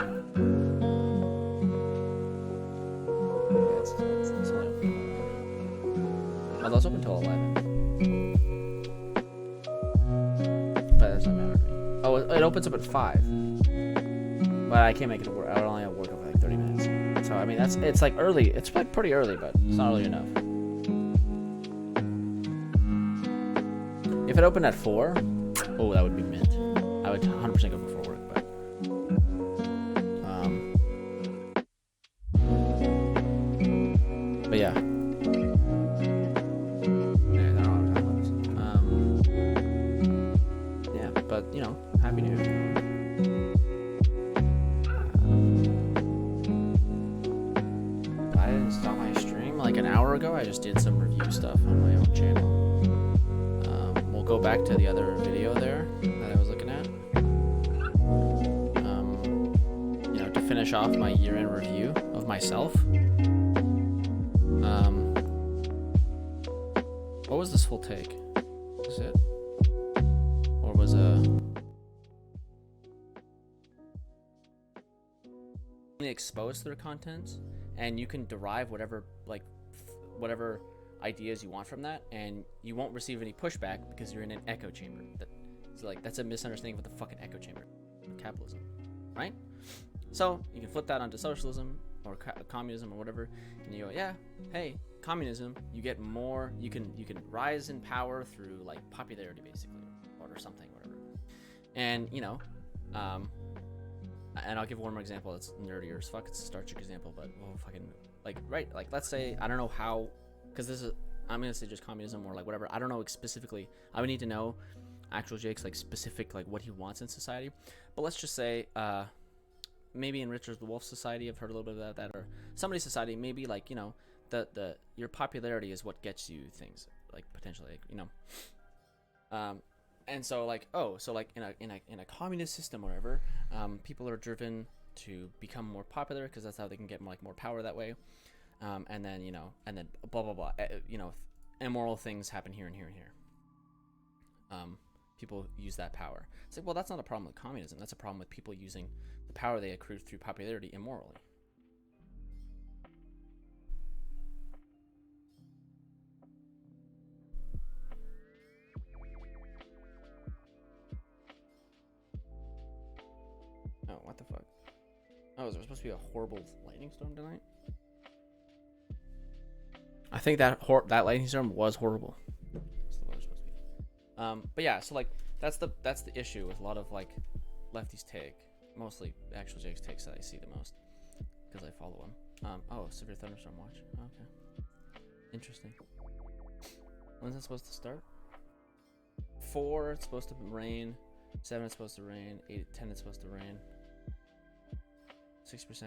It's only open. Oh, that's open until 11. But that doesn't matter to me. Oh, it opens up at 5. But I can't make it to work. I would only have work over like 30 minutes. So, I mean, it's like early. It's like pretty early, but it's not early enough. If it opened at 4, oh, that would be mint. I would 100% go before work, but yeah. Yeah, I don't know what I'm talking about. Yeah, but you know, Happy New Year. I didn't stop my stream like an hour ago. I just did some review stuff on my own channel. We'll go back to the other video there that I was looking at. You know, to finish off my year-end review of myself. What was this full take? Was it? Or was exposed to their content, and you can derive whatever ideas you want from that, and you won't receive any pushback because you're in an echo chamber. So like that's a misunderstanding of what the fucking echo chamber of capitalism, right? So you can flip that onto socialism or communism or whatever, and you go, yeah, hey, communism, you get more, you can rise in power through like popularity basically, or something, whatever. And you know, and I'll give one more example that's nerdier as fuck. It's a Star Trek example, but well, fucking like right, like let's say I don't know how. Because this is, I'm gonna say just communism or like whatever. I don't know specifically. I would need to know actual Jake's like specific like what he wants in society. But let's just say, maybe in Richard the Wolf society, I've heard a little bit about that, or somebody's society, maybe like you know the your popularity is what gets you things like potentially like, you know. And so like so like in a communist system or whatever, people are driven to become more popular because that's how they can get more power that way. And then, you know, and then blah, blah, blah, you know, immoral things happen here and here and here. People use that power. It's like, well, that's not a problem with communism. That's a problem with people using the power they accrued through popularity immorally. Oh, what the fuck? Oh, is there supposed to be a horrible lightning storm tonight? I think that that lightning storm was horrible. That's the weather's supposed to be. But yeah, so like that's the issue with a lot of like lefties take, mostly actual Jake's takes that I see the most because I follow him. Oh, severe thunderstorm watch. Okay, interesting. When's it supposed to start? 4 it's supposed to rain. 7 it's supposed to rain. 8, 10 it's supposed to rain. 6%.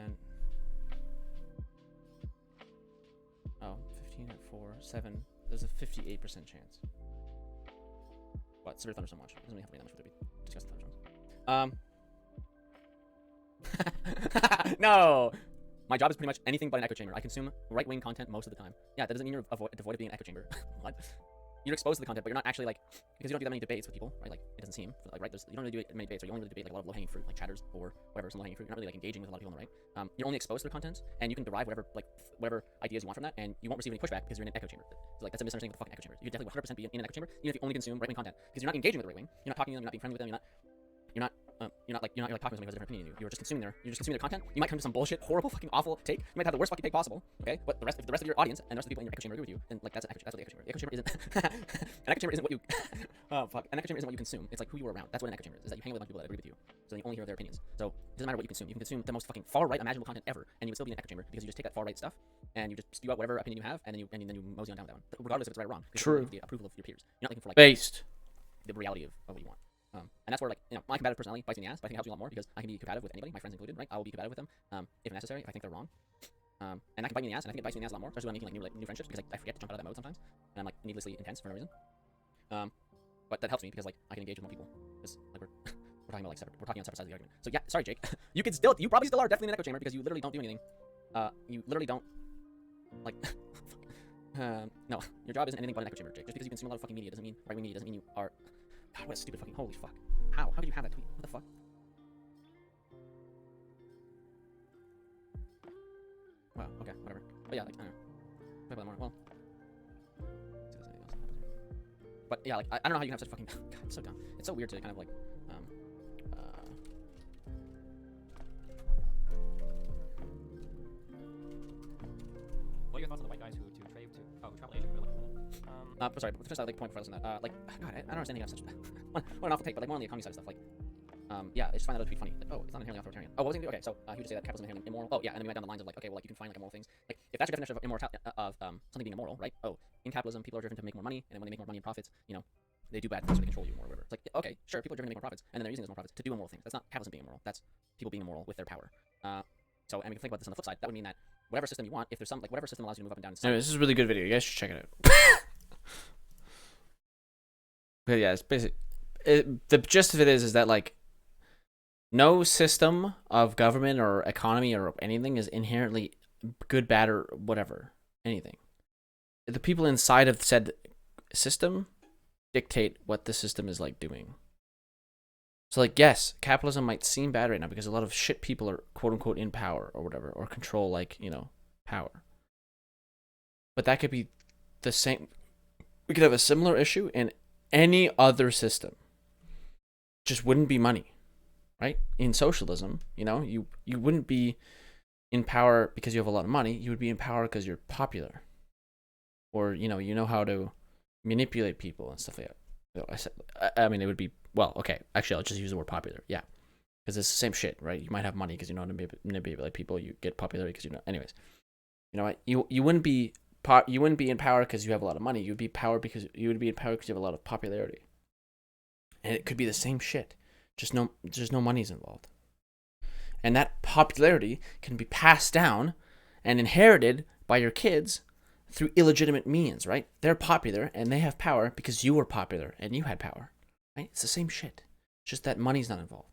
Oh, 15 at 4, 7. There's a 58% chance. What? Severe thunderstorm watch. Doesn't really have to be that much for there to be discuss thunderstorms. No! My job is pretty much anything but an echo chamber. I consume right-wing content most of the time. Yeah, that doesn't mean you're devoid of being an echo chamber. What? You're exposed to the content, but you're not actually like, because you don't do that many debates with people, right? Like, it doesn't seem like, right? You don't really do many debates, or you only really debate like a lot of low-hanging fruit, like chatters or whatever, some low-hanging fruit. You're not really like engaging with a lot of people on the right. You're only exposed to their content, and you can derive whatever ideas you want from that, and you won't receive any pushback because you're in an echo chamber. So like that's a misunderstanding of what the fucking echo chamber is. You could definitely 100% be in an echo chamber, even if you only consume right-wing content, because you're not engaging with the right wing. You're not talking to them. You're not being friendly with them. You're not like talking to somebody who has a different opinion than you. You're just consuming their content. You might come to some bullshit, horrible, fucking awful take. You might have the worst fucking take possible. Okay, but if the rest of your audience and the rest of the people in your echo chamber agree with you, then like that's what the echo chamber. The echo chamber isn't an echo chamber isn't what you oh fuck. An echo chamber isn't what you consume. It's like who you were around. That's what an echo chamber is that you hang with a bunch of people that agree with you. So you only hear their opinions. So it doesn't matter what you consume. You can consume the most fucking far right imaginable content ever, and you would still be in an echo chamber because you just take that far right stuff and you just spew out whatever opinion you have, and then you mosey on down with that one, regardless if it's right or wrong. True. The approval of your peers. You're not looking for like Based. the reality of what you want. And that's where, like, you know, my combative personality bites me in the ass, but I think it helps me a lot more because I can be combative with anybody, my friends included, right? I will be combative with them if necessary, if I think they're wrong. And that can bite me in the ass, and I think it bites me in the ass a lot more, especially when I'm making new friendships, because I forget to jump out of that mode sometimes, and I'm like needlessly intense for no reason. But that helps me because like I can engage with more people because like we're talking about like we're talking on separate sides of the argument. So yeah, sorry Jake, you probably still are definitely in an echo chamber because you literally don't do anything. You literally don't like. No, your job isn't anything but an echo chamber, Jake. Just because you consume a lot of fucking media doesn't mean right-wing media doesn't mean you are. God, what a stupid fucking holy fuck. How did you have that tweet? What the fuck? Wow, okay, whatever. But yeah, like, I don't know. Talk about that more. Well. But yeah, like, I don't know how you can have such fucking. God, it's so dumb. It's so weird to kind of like. What are your thoughts on the white guys who travel Asia for like Sorry, but finish that like point before I listen to that. Like, God, I don't understand how such what an awful take, but like more on the economy side of stuff. Like, yeah, I just find that tweet funny. Like, oh, it's not inherently authoritarian. Oh, what was he gonna do? Okay, so he would say that capitalism is inherently immoral. Oh, yeah, and then we went down the lines of like, okay, well, like you can find like immoral things. Like, if that's your definition of immortality of something being immoral, right? Oh, in capitalism, people are driven to make more money, and then when they make more money and profits, you know, they do bad things so they control you more or whatever. It's like, okay, sure, people are driven to make more profits, and then they're using those more profits to do immoral things. That's not capitalism being immoral. That's people being immoral with their power. So, and we can think about this on the flip side. That would mean that whatever system you want, if there's some like whatever system allows you to move up and down. Anyway, this is a really good video. You guys should check it out. But yeah, it's basic. The gist of it is that like no system of government or economy or anything is inherently good, bad, or whatever. Anything. The people inside of said system dictate what the system is like doing. So like, yes, capitalism might seem bad right now because a lot of shit people are quote unquote in power or whatever, or control like, you know, power. But that could be the same. We could have a similar issue in any other system. Just wouldn't be money, right? In socialism, you know, you wouldn't be in power because you have a lot of money. You would be in power because you're popular, or you know how to manipulate people and stuff like that. I mean, it would be okay. Actually, I'll just use the word popular. Yeah, because it's the same shit, right? You might have money because you know how to manipulate people. You get popularity because you know. Anyways, you know what? You wouldn't be in power because you have a lot of money. You would be in power because you have a lot of popularity. And it could be the same shit. Just no money's involved. And that popularity can be passed down and inherited by your kids through illegitimate means, right? They're popular and they have power because you were popular and you had power, right? It's the same shit. Just that money's not involved.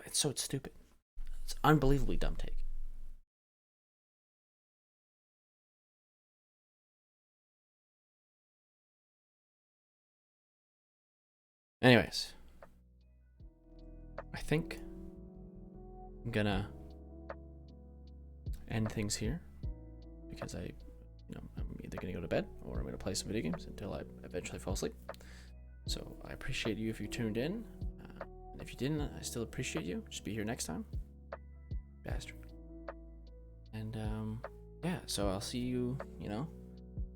It's stupid. It's an unbelievably dumb take. Anyways, I think I'm gonna end things here because I'm either gonna go to bed or I'm gonna play some video games until I eventually fall asleep. So I appreciate you if you tuned in, and if you didn't, I still appreciate you. Just be here next time, bastard. And yeah, so I'll see you,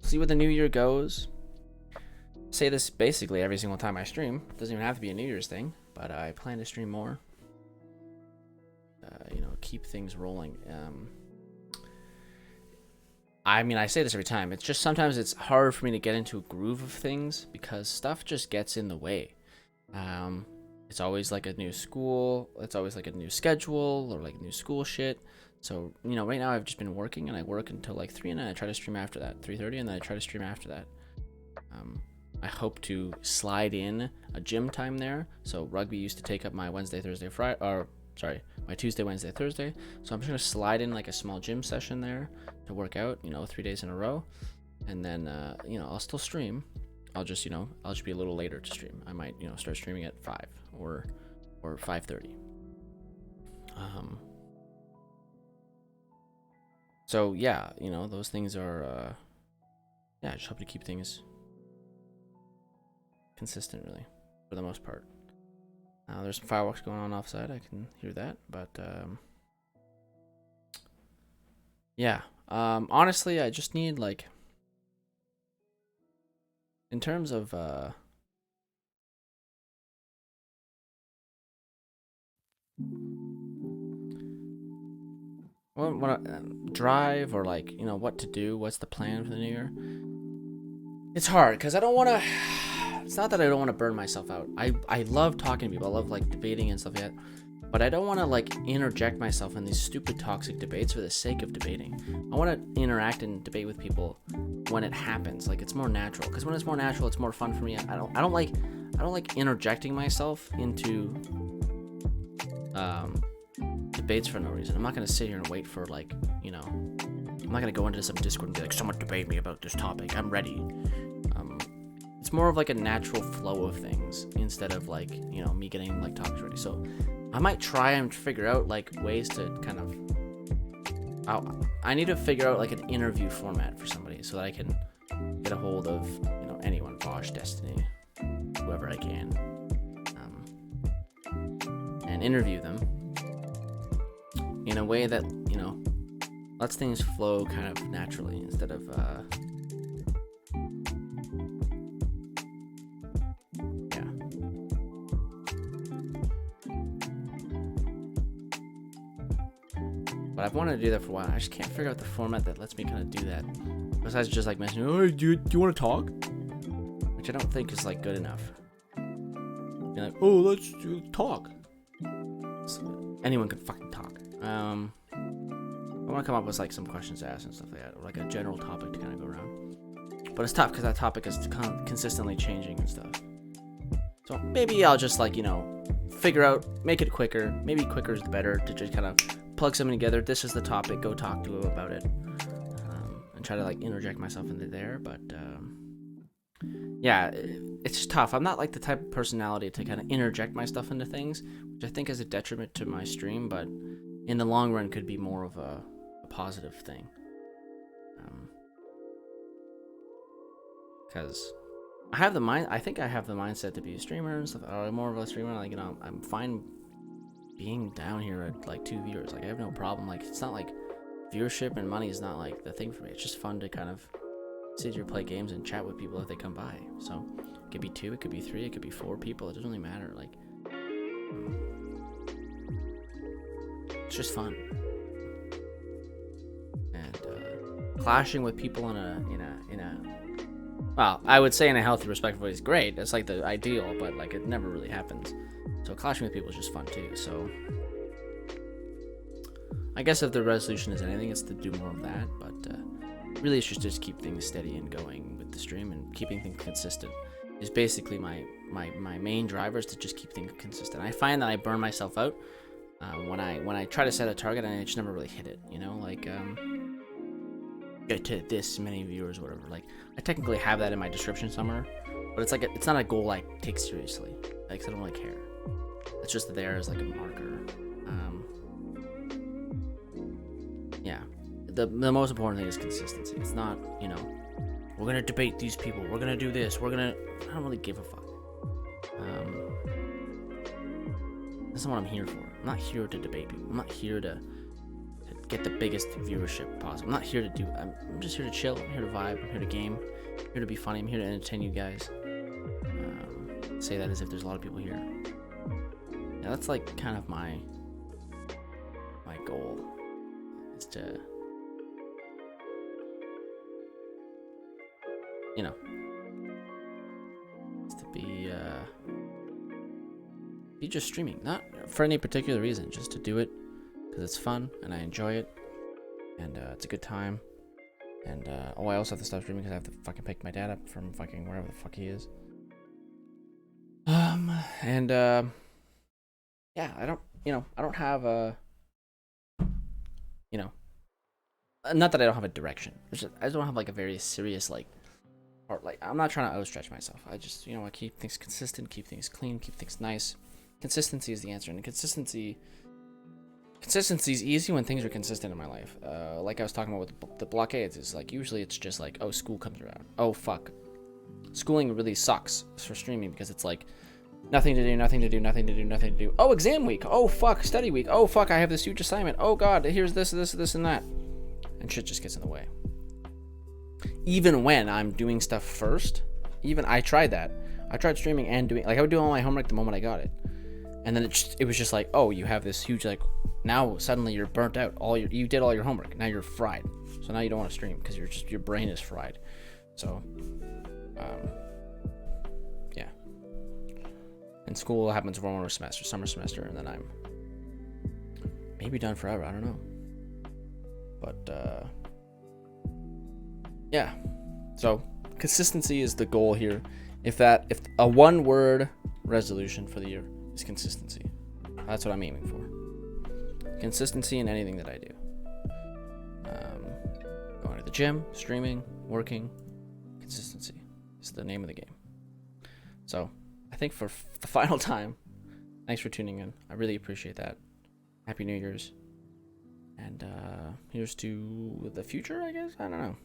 see where the new year goes. Say this basically every single time I stream. It doesn't even have to be a New Year's thing, but I plan to stream more. Keep things rolling. I mean, I say this every time. It's just sometimes it's hard for me to get into a groove of things because stuff just gets in the way. It's always like a new school. It's always like a new schedule or like new school shit. So, right now I've just been working, and I work until like 3, and then I try to stream after that. 3:30, and then I try to stream after that. I hope to slide in a gym time there. So rugby used to take up my Wednesday, Thursday, Friday, my Tuesday, Wednesday, Thursday. So I'm just gonna slide in like a small gym session there to work out, 3 days in a row, and then I'll still stream. I'll just be a little later to stream. I might start streaming at 5 or 5:30. So yeah, those things are I just hope to keep things consistent, really, for the most part. There's some fireworks going on offside. I can hear that, but yeah. Honestly, I just need in terms of drive or what to do, what's the plan for the new year. It's hard because I don't want to. It's not that I don't want to burn myself out. I love talking to people. I love debating and stuff like that. But I don't want to interject myself in these stupid toxic debates for the sake of debating. I want to interact and debate with people when it happens. It's more natural. Because when it's more natural, it's more fun for me. I don't like interjecting myself into debates for no reason. I'm not gonna sit here and wait for I'm not gonna go into some Discord and be like, someone debate me about this topic. I'm ready. It's more of a natural flow of things instead of me getting topics ready. So I might try and figure out ways to kind of. I need to figure out an interview format for somebody so that I can get a hold of anyone, Bosch, Destiny, whoever I can, and interview them in a way that lets things flow kind of naturally instead of But I've wanted to do that for a while. I just can't figure out the format that lets me kind of do that. Besides just mentioning, oh, do you want to talk? Which I don't think is good enough. Be oh, let's talk. So, anyone can fucking talk. I want to come up with some questions to ask and stuff like that, or a general topic to kind of go around. But it's tough because that topic is consistently changing and stuff. So maybe I'll just figure out, make it quicker. Maybe quicker is better to just kind of plug something together. This is the topic. Go talk to him about it, and try to interject myself into there. But yeah, it's just tough. I'm not the type of personality to kind of interject my stuff into things, which I think is a detriment to my stream, but in the long run could be more of a positive thing. Because I think I have the mindset to be a streamer and stuff, or more of a streamer. I'm fine being down here at 2 viewers. I have no problem. It's not viewership and money is not the thing for me. It's just fun to kind of sit here, play games, and chat with people if they come by. So it could be 2, it could be 3, it could be 4 people. It doesn't really matter. It's just fun. And clashing with people in a well, I would say in a healthy, respectful way is great. That's the ideal, but it never really happens. So clashing with people is just fun too. So I guess if the resolution is anything, it's to do more of that. But really, it's just keep things steady and going with the stream, and keeping things consistent is basically my main driver, is to just keep things consistent. I find that I burn myself out when I try to set a target and I just never really hit it. Get to this many viewers or whatever. I technically have that in my description somewhere, but it's it's not a goal I take seriously. I don't really care. It's just there as a marker. Yeah, the most important thing is consistency. It's not we're gonna debate these people, we're gonna do this, I don't really give a fuck. That's not what I'm here for. I'm not here to debate people. I'm not here to get the biggest viewership possible. I'm not here to do. I'm just here to chill. I'm here to vibe. I'm here to game. I'm here to be funny. I'm here to entertain you guys. Say that as if there's a lot of people here. Yeah, that's like kind of my goal is to, you know, is to be just streaming, not for any particular reason, just to do it because it's fun and I enjoy it and it's a good time. And I also have to stop streaming because I have to fucking pick my dad up from fucking wherever the fuck he is. Yeah, I don't have a, not that I don't have a direction. I don't have like a very serious or I'm not trying to outstretch myself. I just, I keep things consistent, keep things clean, keep things nice. Consistency is the answer, and consistency is easy when things are consistent in my life. Like I was talking about with the blockades, is like usually it's just like, oh, school comes around. Oh fuck, schooling really sucks for streaming because it's like nothing to do. Oh, exam week. Oh fuck, study week. Oh fuck, I have this huge assignment. Oh god, here's this, and that, and shit just gets in the way. Even when I'm doing stuff first, I tried that. I tried streaming and doing, I would do all my homework the moment I got it. And then it was just like, oh, you have this huge, now suddenly you're burnt out. You did all your homework. Now you're fried. So now you don't want to stream because your brain is fried. So, yeah. And school happens for one more semester, summer semester, and then I'm maybe done forever. I don't know. But, yeah. So, consistency is the goal here. If a one-word resolution for the year is consistency. That's what I'm aiming for. Consistency in anything that I do. Going to the gym, streaming, working. Consistency is the name of the game. So, I think for the final time, thanks for tuning in. I really appreciate that. Happy New Year's. And here's to the future, I guess? I don't know.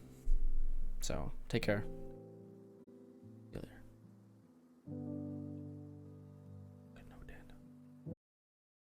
So, take care.